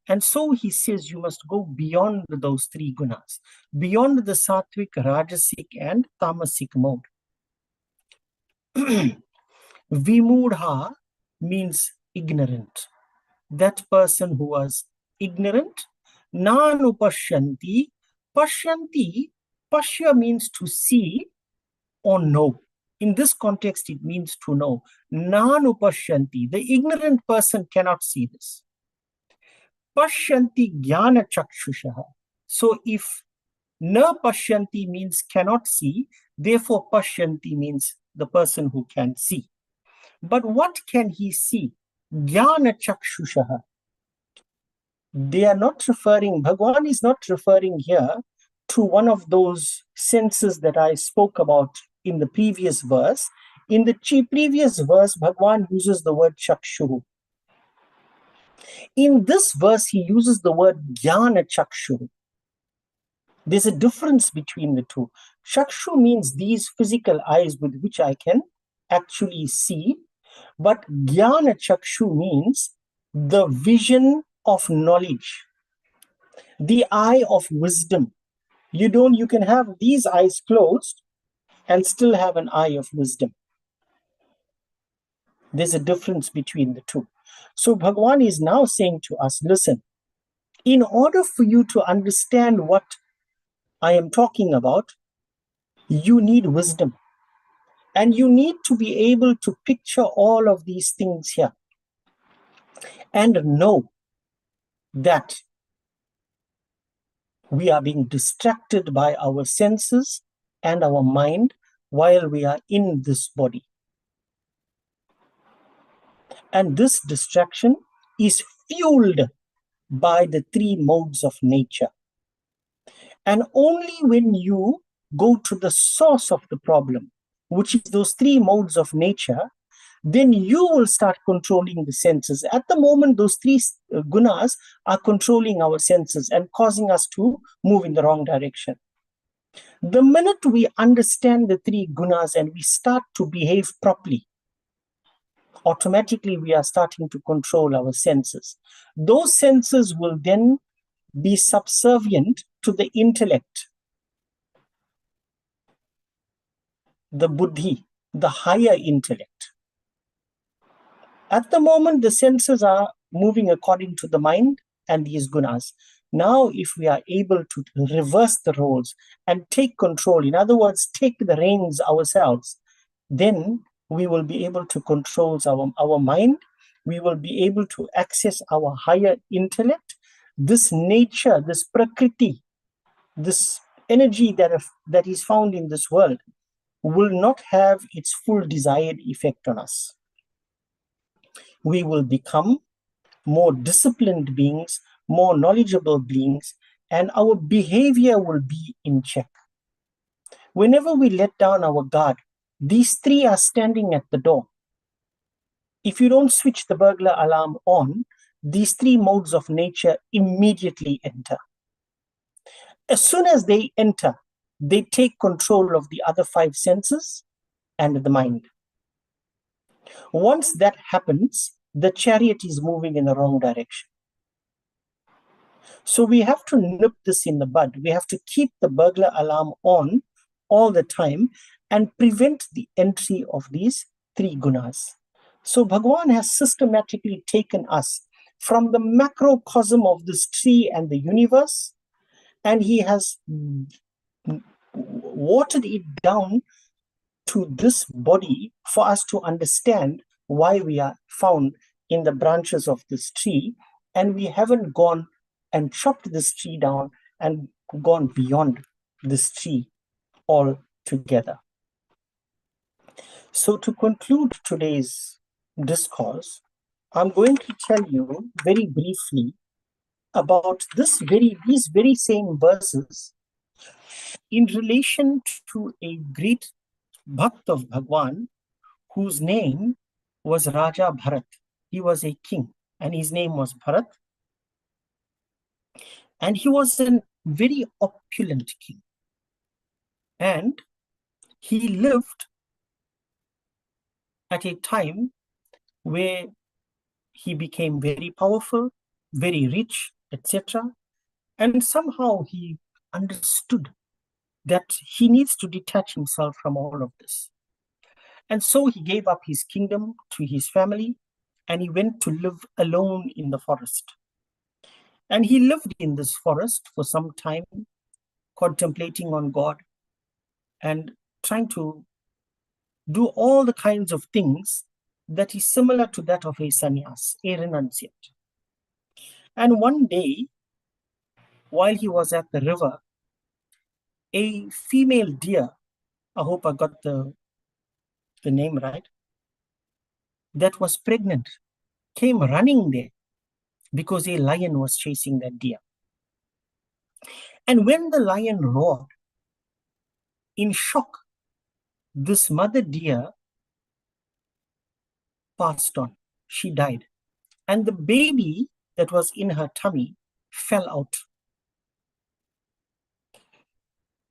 And so he says you must go beyond those 3 gunas, beyond the sattvic, rajasic, and tamasic mode. Vimudha means ignorant. That person who was ignorant. Nanupashyanti. Pashyanti, pashya means to see or know. In this context, it means to know. Nanupashyanti. The ignorant person cannot see this. Pashyanti jnana chakshushaha. So if na pashyanti means cannot see, therefore pashyanti means the person who can see. But what can he see? Jnana chakshushaha. They are not referring, Bhagwan is not referring here to one of those senses that I spoke about in the previous verse. In the previous verse, Bhagwan uses the word chakshu. In this verse, he uses the word jnana chakshu. There's a difference between the two. Chakshu means these physical eyes with which I can actually see, but jnana chakshu means the vision of knowledge, the eye of wisdom. You can have these eyes closed and still have an eye of wisdom. There's a difference between the two. So Bhagwan is now saying to us, listen, in order for you to understand what I am talking about, you need wisdom. And you need to be able to picture all of these things here and know that we are being distracted by our senses and our mind while we are in this body. And this distraction is fueled by the three modes of nature. And only when you go to the source of the problem, which is those three modes of nature, then you will start controlling the senses. At the moment, those three gunas are controlling our senses and causing us to move in the wrong direction. The minute we understand the three gunas and we start to behave properly, automatically we are starting to control our senses. Those senses will then be subservient to the intellect, the buddhi, the higher intellect. At the moment, the senses are moving according to the mind and these gunas. Now, if we are able to reverse the roles and take control, in other words, take the reins ourselves, then we will be able to control our mind. We will be able to access our higher intellect. This nature, this prakriti, this energy that is found in this world will not have its full desired effect on us. We will become more disciplined beings, more knowledgeable beings, and our behavior will be in check. Whenever we let down our guard, these three are standing at the door. If you don't switch the burglar alarm on, these three modes of nature immediately enter. As soon as they enter, they take control of the other five senses and the mind. Once that happens, the chariot is moving in the wrong direction. So we have to nip this in the bud. We have to keep the burglar alarm on all the time and prevent the entry of these three gunas. So Bhagwan has systematically taken us from the macrocosm of this tree and the universe, and he has watered it down to this body for us to understand why we are found in the branches of this tree, and we haven't gone and chopped this tree down and gone beyond this tree altogether. So to conclude today's discourse, I'm going to tell you very briefly about these very same verses in relation to a great Bhakt of Bhagwan whose name was Raja Bharat. He was a king and his name was Bharat. And he was a very opulent king. And he lived at a time where he became very powerful, very rich, etc. And somehow he understood that he needs to detach himself from all of this. And so he gave up his kingdom to his family and he went to live alone in the forest. And he lived in this forest for some time, contemplating on God and trying to do all the kinds of things that is similar to that of a sannyas, a renunciate. And one day, while he was at the river, a female deer, I hope I got the name right, that was pregnant, came running there because a lion was chasing that deer. And when the lion roared, in shock, this mother deer passed on. She died. And the baby that was in her tummy fell out.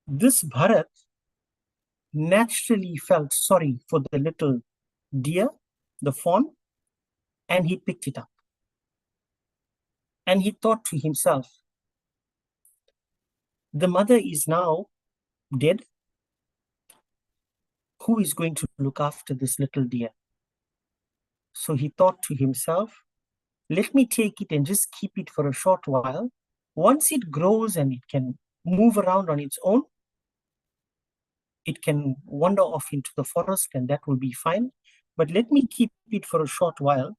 This Bharat naturally felt sorry for the little deer, the fawn, and he picked it up. And he thought to himself, the mother is now dead. Who is going to look after this little deer? So he thought to himself, let me take it and just keep it for a short while. Once it grows and it can move around on its own, it can wander off into the forest and that will be fine. But let me keep it for a short while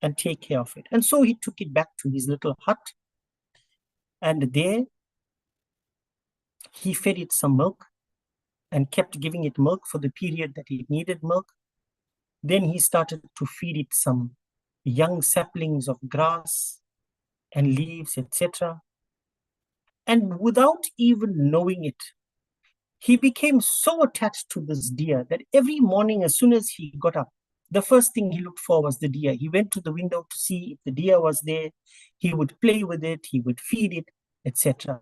and take care of it. And so he took it back to his little hut. And there he fed it some milk and kept giving it milk for the period that it needed milk. Then he started to feed it some young saplings of grass and leaves, etc. And without even knowing it, he became so attached to this deer that every morning, as soon as he got up, the first thing he looked for was the deer. He went to the window to see if the deer was there. He would play with it, he would feed it, etc.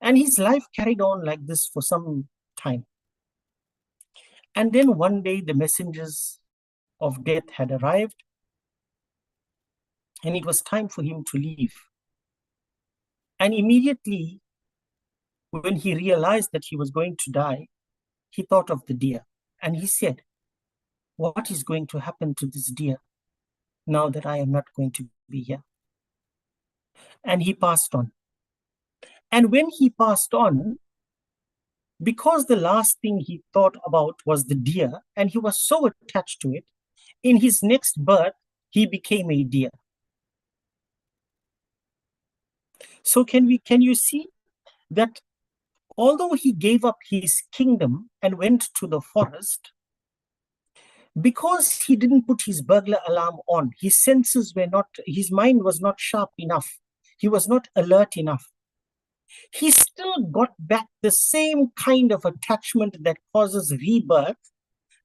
And his life carried on like this for some time. And then one day the messengers of death had arrived, and it was time for him to leave. And immediately, when he realized that he was going to die, he thought of the deer. And he said, what is going to happen to this deer now that I am not going to be here? And he passed on. And when he passed on, because the last thing he thought about was the deer, and he was so attached to it, in his next birth, he became a deer. So can you see that although he gave up his kingdom and went to the forest, because he didn't put his burglar alarm on, his mind was not sharp enough, he was not alert enough, he still got back the same kind of attachment that causes rebirth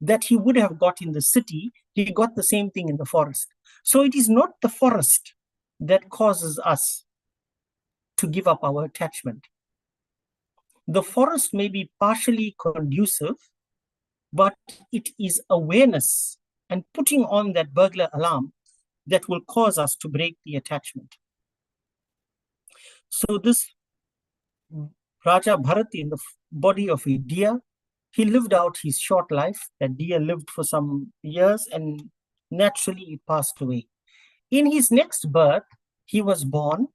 that he would have got in the city. He got the same thing in the forest. So it is not the forest that causes us to give up our attachment. The forest may be partially conducive, but it is awareness and putting on that burglar alarm that will cause us to break the attachment. So this Raja Bharat, in the body of a deer, he lived out his short life. That deer lived for some years and naturally it passed away. In his next birth, he was born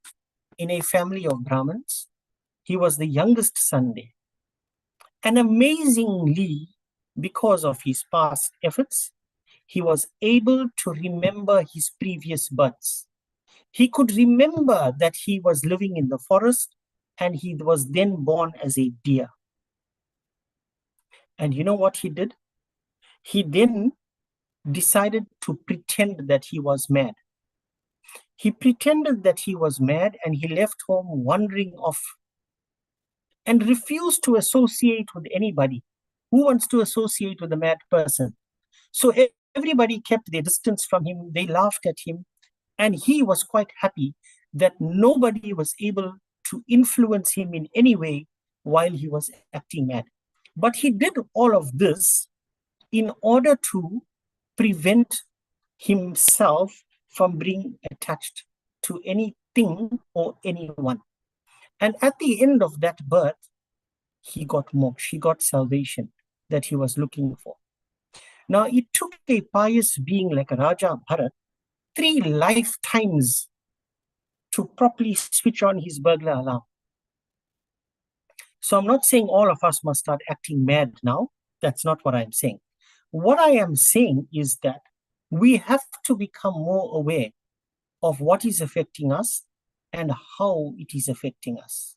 in a family of Brahmins. He was the youngest son there. And amazingly, because of his past efforts, he was able to remember his previous births. He could remember that he was living in the forest and he was then born as a deer. And you know what he did? He then decided to pretend that he was mad. He pretended that he was mad and he left home wandering off and refused to associate with anybody. Who wants to associate with a mad person? So everybody kept their distance from him. They laughed at him. And he was quite happy that nobody was able to influence him in any way while he was acting mad. But he did all of this in order to prevent himself from being attached to anything or anyone. And at the end of that birth, he got moksha, he got salvation that he was looking for. Now, it took a pious being like Raja Bharat 3 lifetimes to properly switch on his burglar alarm. So I'm not saying all of us must start acting mad now. That's not what I'm saying. What I am saying is that we have to become more aware of what is affecting us and how it is affecting us,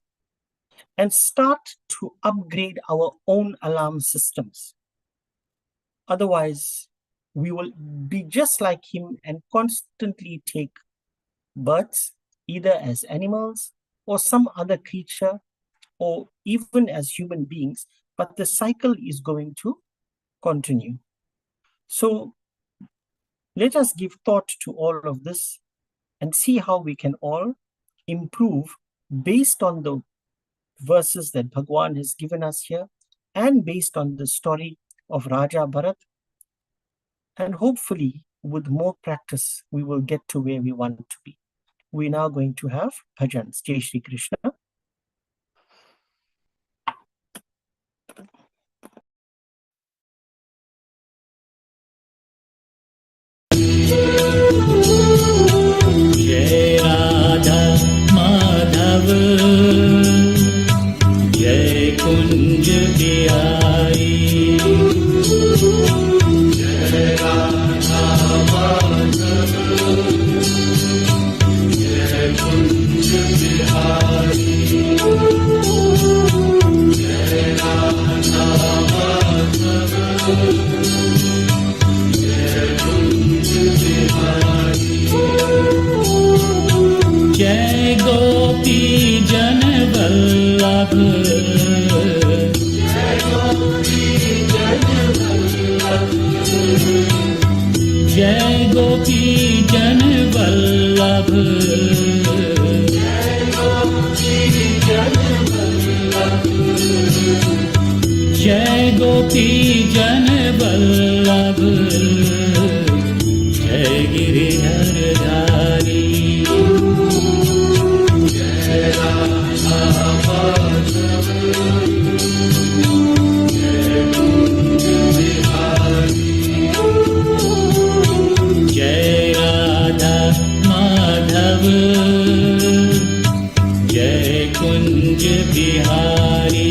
and start to upgrade our own alarm systems. Otherwise, we will be just like him and constantly take births, either as animals or some other creature, or even as human beings, but the cycle is going to continue. So Let us give thought to all of this and see how we can all improve based on the verses that Bhagwan has given us here and based on the story of Raja Bharat. And hopefully, with more practice, we will get to where we want to be. We're now going to have bhajans. Jai Shri Krishna. जय राधा माधव जय कुंज बिहारी जय राधा माधव जय कुंज बिहारी जय राधा माधव जय कुंज बिहारी जय गोपी जन वल्लभ जय गोपी जन वल्लभ जय गोपी जन वल्लभ जय गोपी जन वल्लभ जय गोपी जन वल्लभ जय गिरिधर धारी जय राधा माधव जय कुंज बिहारी जय राधा माधव जय कुंज बिहारी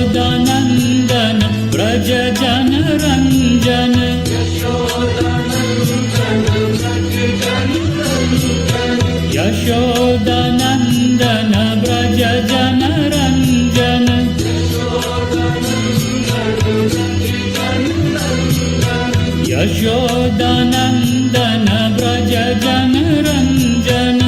यशोदानंदन ब्रज जन रंजन यशोदानंदन ब्रज जन रंजन यशोदानंदन ब्रज जन रंजन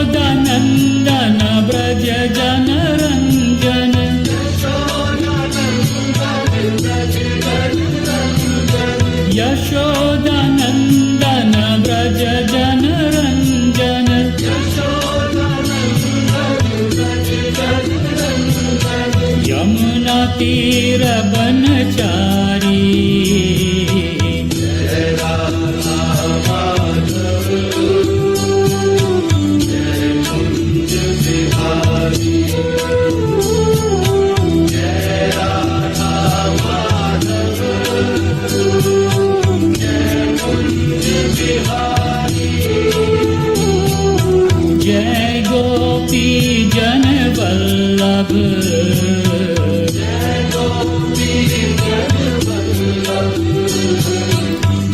यशोदानंदन ब्रज जन रंजन यशोदानंदन ब्रज जन रंजन यमुना तीर बनचारी जय गोपी जन वल्लभ जय गोपी जन वल्लभ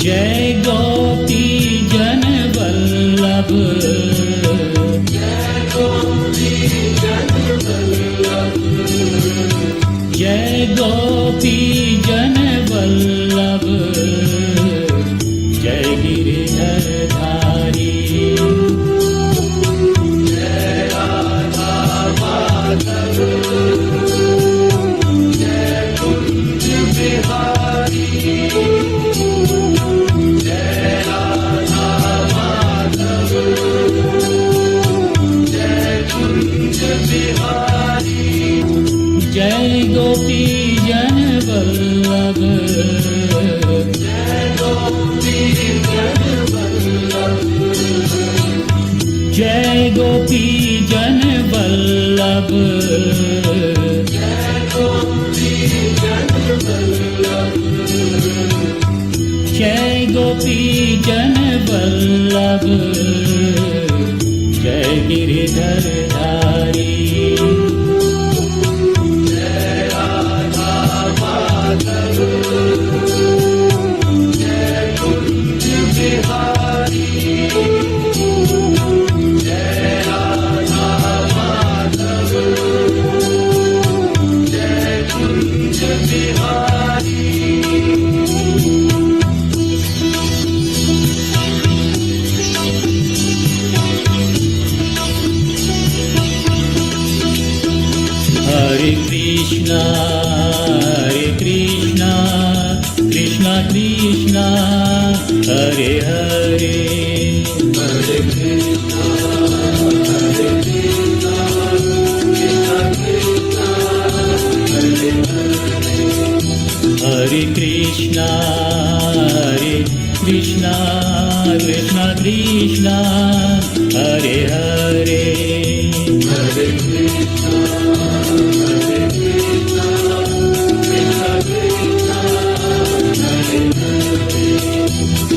जय गोपी जन वल्लभ जय गोपी जन वल्लभ जय गोपी जन वल्लभ जय गिरिधर धारी जय कुंज बिहारी जय राधा माधव जय कुंज बिहारी जय गोपी जन वल्लभ जय गोपी जन वल्लभ जय गोपी जन वल्लभ जय गोपी जन वल्लभ जय गोपी जन वल्लभ जय गिरिधर धारी जय राधा माधव जय Kunj Bihari Hare Krishna, Krishna Krishna, Hare Hare, Hare Krishna, Krishna Krishna, Hare Hare, Hare Krishna, Krishna Krishna, Hare Hare, Hare Krishna.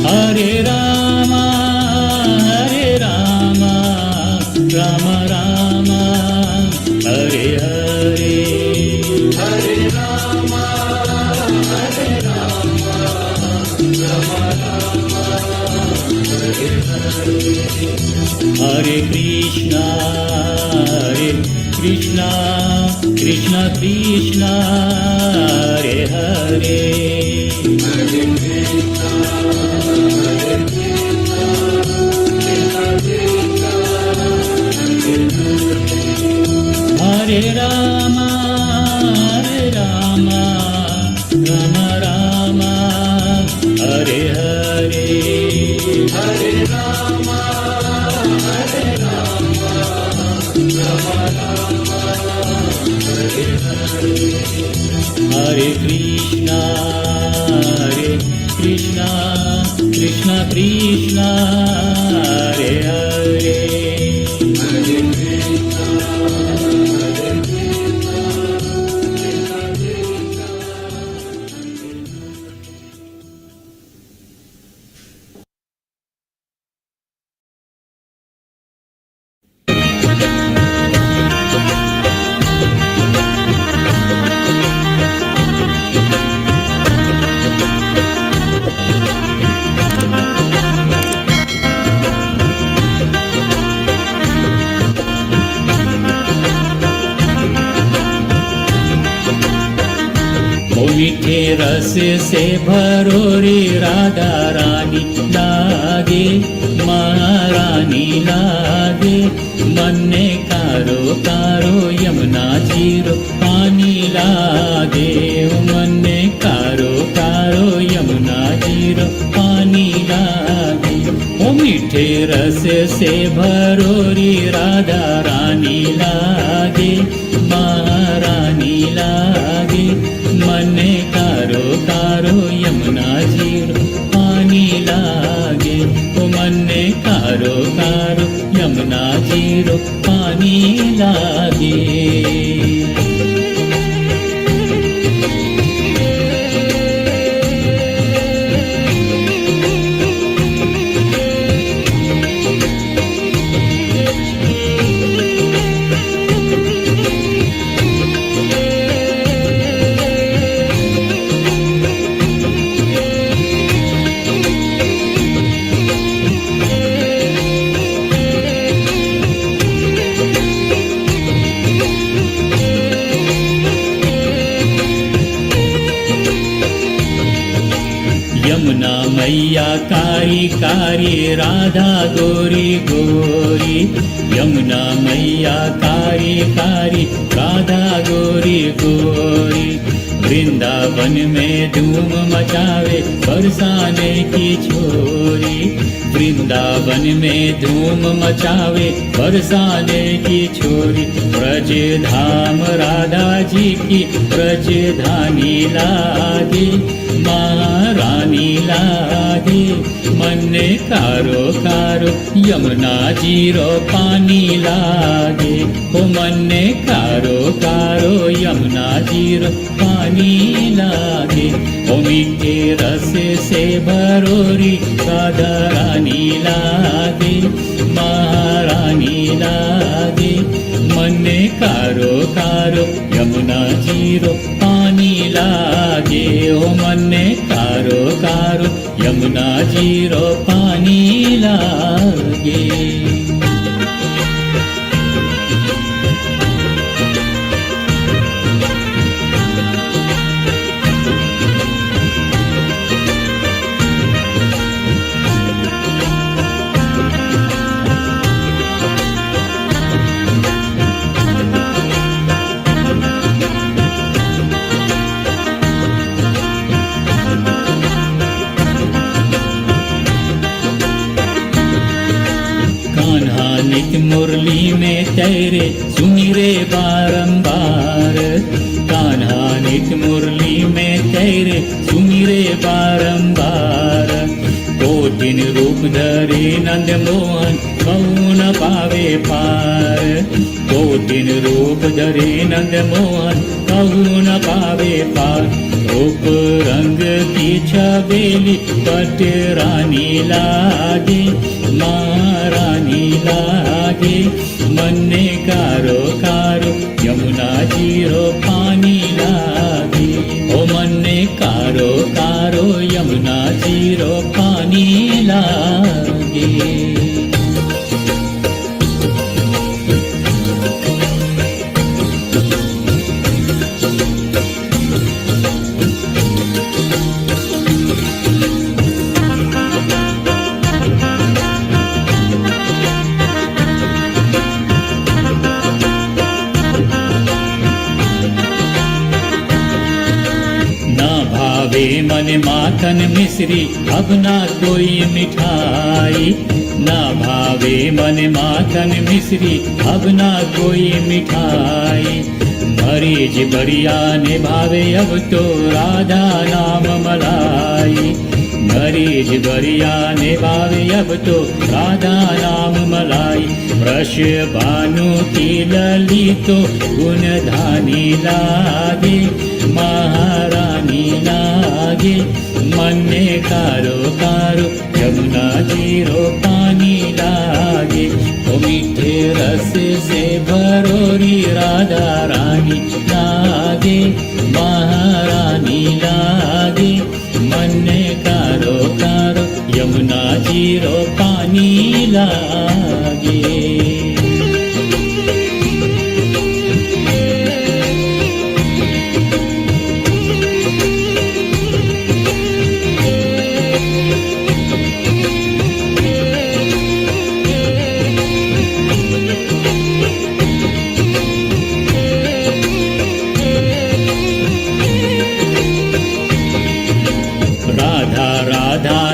Hare Rama, Rama Rama, Hare Hare, Hare Rama, Rama Rama, Hare Hare, Hare Krishna, Krishna Krishna, Hare Hare, Hare Krishna, Hare Rama, Rama Rama, Hare Hare, Hare Rama, Rama Rama, Hare Hare, Hare Krishna, Krishna Krishna, Hare Hare, Hare Krishna. मीठे रस से भरो रे राधा रानी लागे, महारानी लागे, मन ने कारो कारो यमुना जीरो पानी लागे, मन ने कारो कारो यमुना जीरो पानी लागे। ओ मीठे रस से भरो रे राधा रानी लागे, महारानी लागे, मन कारो कारो यमुना जीरो पानी लागे, ओ मन कारो कारो यमुना जीरो पानी लागे। यमुना मैया कारी कारी, राधा गोरी गोरी, यमुना मैया कारी कारी, राधा गोरी गोरी, वृंदावन में धूम मचावे बरसाने की छोरी, वृंदावन में धूम मचावे बरसाने की छोरी, ब्रज धाम राधा जी की ब्रज धानी लागे, महारानी लागे, मन कारो कारो यमुना जीरो पानी लागे, ओ मन कारो कारो यमुना जीरो पानी लागे। ओ मीठे रस से भरोरी राधा रानी लागे, महारानी लागे, मन कारो कारो यमुना जीरो पानी लागे, ओ मन कारो कारो यमुना जीरो पानी लागे। मुरली में तैरे सुमिरे बारंबार। कान्हा नित मुरली में तैरे सुमिरे बारंबार। कोटिन रूप धरे नंद मोहन कहूँ न पावे पार। कोटिन रूप धरे नंद मोहन कहूँ न पावे पार। रूप रंग की छबेली पट रानी लागे, महारानी लागे। मन ने कारो कारो यमुना जीरो पानी लागे। ओ मन ने कारो कारो यमुना जीरो पानी लागे। मन माखन मिश्री अब ना कोई मिठाई। ना भावे मन माखन मिश्री अब ना कोई मिठाई। मरीज बढ़िया ने भावे अब तो राधा नाम मलाई। मरीज बढ़िया ने भावे अब तो राधा नाम मलाई। वृष भानु की लली तो गुणधानी लागे, महारानी लागे। मन ने कारो कारो यमुना जीरो पानी लागे। ओ मीठे रस से भरोरी राधा रानी लागे, महारानी लागे। मन ने कारो कारो यमुना जीरो पानी लागे।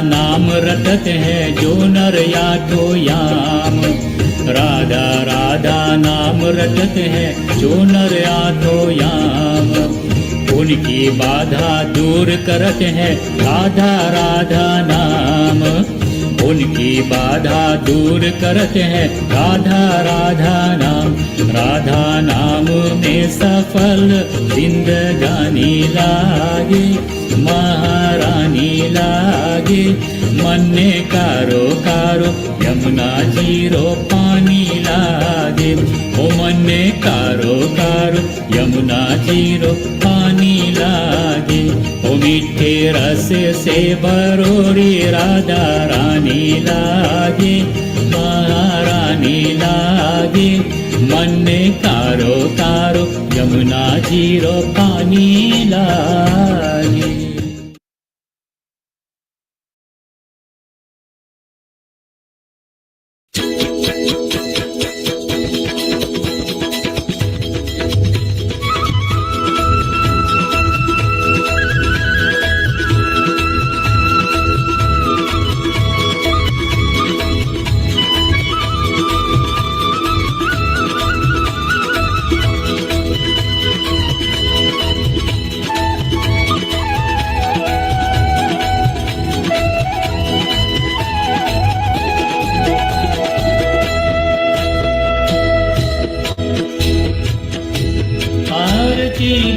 नाम रटत है जो नर या तो याम। राधा राधा नाम रटत है जो नर या तो याम। उनकी बाधा दूर करत है राधा राधा नाम। उनकी बाधा दूर करत है राधा राधा नाम। राधा नाम में सफल जिंदगानी लागे, महारानी लागे। मन ने कारो कारो यमुना जीरो पानी लागे। ओ मन ने कारो कारो यमुना जीरो पानी लागे। ओ मीठे रस से भरोरी राधा रानी लागे, महारानी लागे। मन ने कारो कारो यमुना जीरो पानी लागे।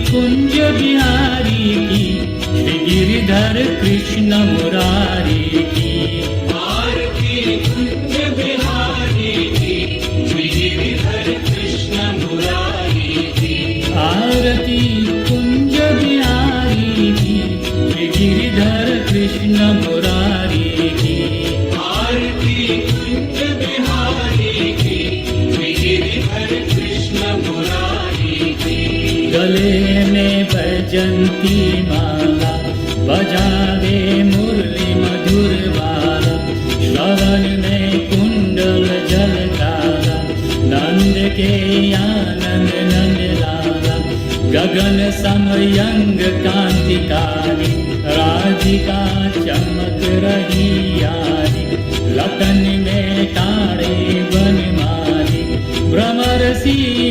कुंज बिहारी की, श्री गिरिधर कृष्ण मुरारी की। आरती कुंज बिहारी की, श्री गिरिधर कृष्ण मुरारी की। आरती कुंज बिहारी की, श्री गिरिधर कृष्ण मुरारी की। आरती कुंज बिहारी की, श्री गिरिधर कृष्ण मुरारी की। गले में बजंती माला, बजावे मुरली मधुर बाला। श्रवण में कुंडल जलकाला, नंद के आनंद नंद लाला। गगन समयंग कांतिकारी, राधिका चमक रही यारी। लतन में तारे बनमाली,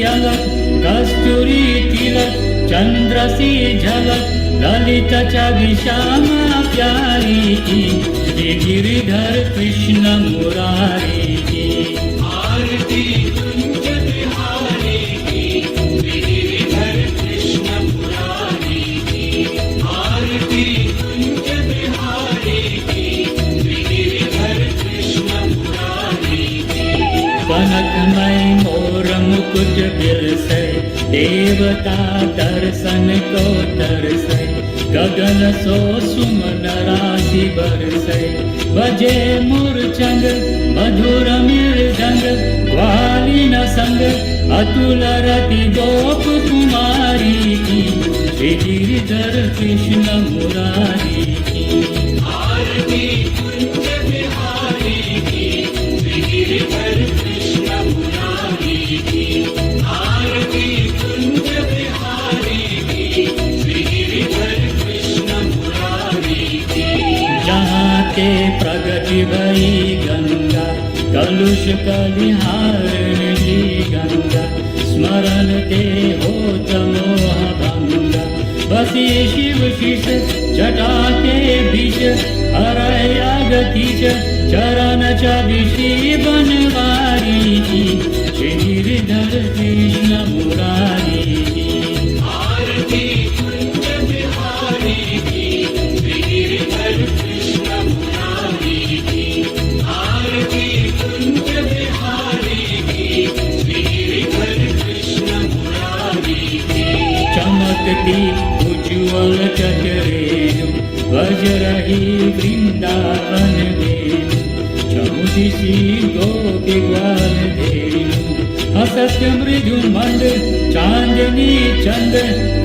अलक, कस्तूरी तिलक चंद्र सी झलक, ललित छवि श्यामा प्यारी की, श्री गिरिधर कृष्ण मुरारी की। आरती कुंज बिहारी की, श्री गिरिधर कृष्ण मुरारी की। आरती कुंज बिहारी की, श्री गिरिधर कृष्ण मुरारी की। कनकमय मोर मुकुट बिलसे, देवता दर्शन को तरसे, गगन सो सुमन राशि बरसे। बजे मूर्छंग मधुर मृदंग, ग्वालिन संग अतुल रति गोप कुमारी की, श्री गिरिधर कृष्ण मुरारी की। आरती कुंज बिहारी की, श्री गिरिधर कृष्ण मुरारी की। आरती कुंज बिहारी की, श्री गिरिधर कृष्ण मुरारी की। जहाँ ते प्रगति भई गंगा, कलुष कलिहारिणी गंगा, स्मरण ते होत मोह भंगा। बसी शिव शिष जटा के बीच, हरय अगतिच चरण छवि श्री बनवारी की, श्री गिरिधर कृष्ण मुरारी की। आरती कुंज बिहारी की, श्री गिरिधर कृष्ण मुरारी की। आरती कुंज बिहारी की, श्री गिरिधर कृष्ण मुरारी की। चमकती उज्ज्वल चक्रेणु, वज्रही वृंदावन वेणु, चमुदिशी गोपी ग्वाल धेनु। हसत मृदु मंद चांदनी चंद,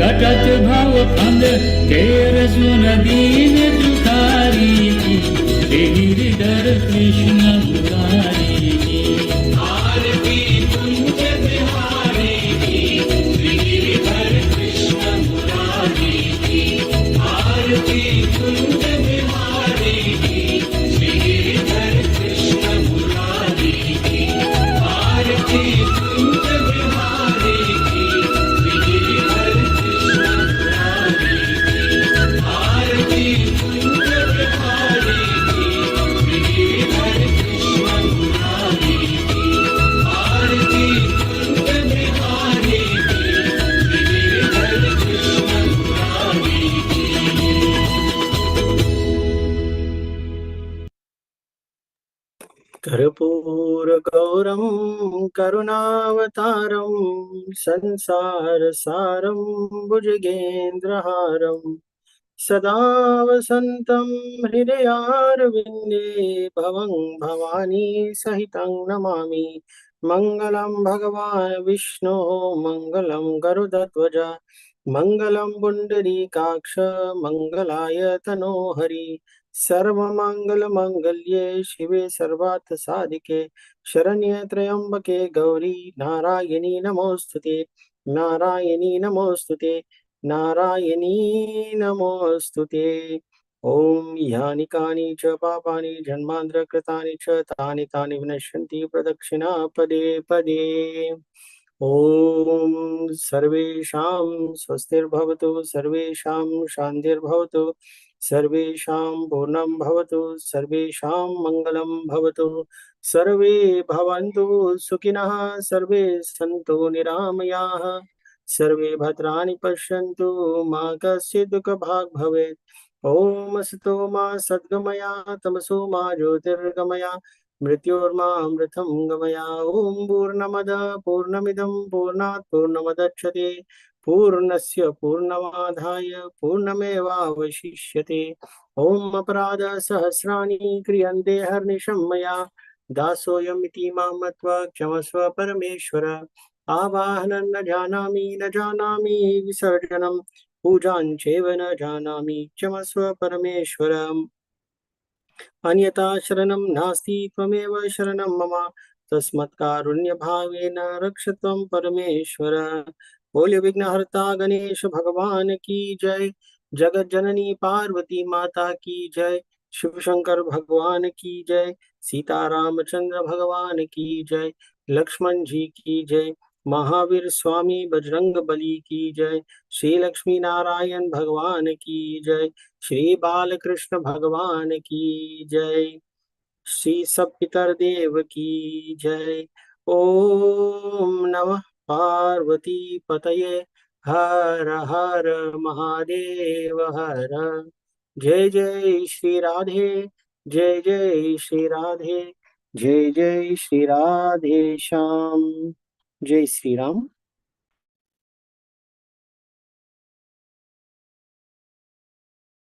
कटत भव फंद तेर सुन दीन दुखारी की, श्री गिरिधर कृष्ण मुरारी की। आरती कुंज बिहारी की, श्री गिरिधर कृष्ण मुरारी की। आरती कुंज बिहारी की, श्री गिरिधर कृष्ण मुरारी की। आरती कुंज बिहारी की, श्री गिरिधर कृष्ण मुरारी की। आरती कुंज बिहारी की, श्री गिरिधर कृष्ण मुरारी की। आरती कुंज बिहारी की, श्री गिरिधर कृष्ण मुरारी की। कर्पूरगौरं करुणावतारं, संसारसारं भुजगेन्द्रहारं, सदा वसन्तं हृदयारविन्दे, भवं भवानी सहितं नमामि। मङ्गलं भगवान् विष्णो, मङ्गलं गरुडध्वज, मङ्गलं पुण्डरीकाक्ष, मङ्गलाय तनोहरि। सर्वमङ्गलमङ्गल्ये शिवे सर्वार्थसाधिके, शरण्ये त्र्यम्बके गौरी नारायणी नमोस्तुते। नारायणी नमोस्तुते, नारायणी नमोस्तुते। ॐ यानि कानि च पापानि जन्मान्तरकृतानि च, तानि तानि विनश्यन्ति प्रदक्षिणा पदे पदे। ॐ सर्वेषां स्वस्तिर्भवतु, सर्वेषां शान्तिर्भवतु, सर्वेषां पूर्णं भवतु, सर्वेषां मङ्गलं भवतु। सर्वे भवन्तु सुखिनः, सर्वे सन्तु निरामयाः, सर्वे भद्राणि पश्यन्तु, मा कश्चित् दुःखभाग् भवेत्। ॐ असतो मा सद्गमया, तमसो मा ज्योतिर्गमया, मृत्योर्मामृतं गमया। ॐ पूर्णमदः पूर्णमिदं पूर्णात् पूर्णमुदच्यते, पूर्णस्य पूर्णमादाय पूर्णमेवावशिष्यते। ॐ अपराधसहस्राणि क्रियन्ते हर्निशं मया, दासोऽयमिति मां मत्वा क्षमस्व परमेश्वर। आवाहनं न जानामि न जानामि, विसर्जनं पूजां चैव न जानामि, क्षमस्व परमेश्वर। अन्यथा शरणं नास्ति, त्वमेव शरणं मम, तस्मत्कारुण्यभावेन रक्ष त्वं परमेश्वर। बोले विघ्नहर्ता गणेश भगवान की जय, जगत जननी पार्वती माता की जय, शिव शंकर भगवान की जय, सीता रामचंद्र भगवान की जय, लक्ष्मण जी की जय, महावीर स्वामी बजरंग बली की जय। श्री लक्ष्मी नारायण भगवान की जय। श्री बालकृष्ण भगवान की जय। श्री सब पितर देव की जय। ओम नमः पार्वती पतये हर हर महादेव हर। जय जय श्री राधे, जय जय श्री राधे, जय जय श्री राधे श्याम। जय श्री राम।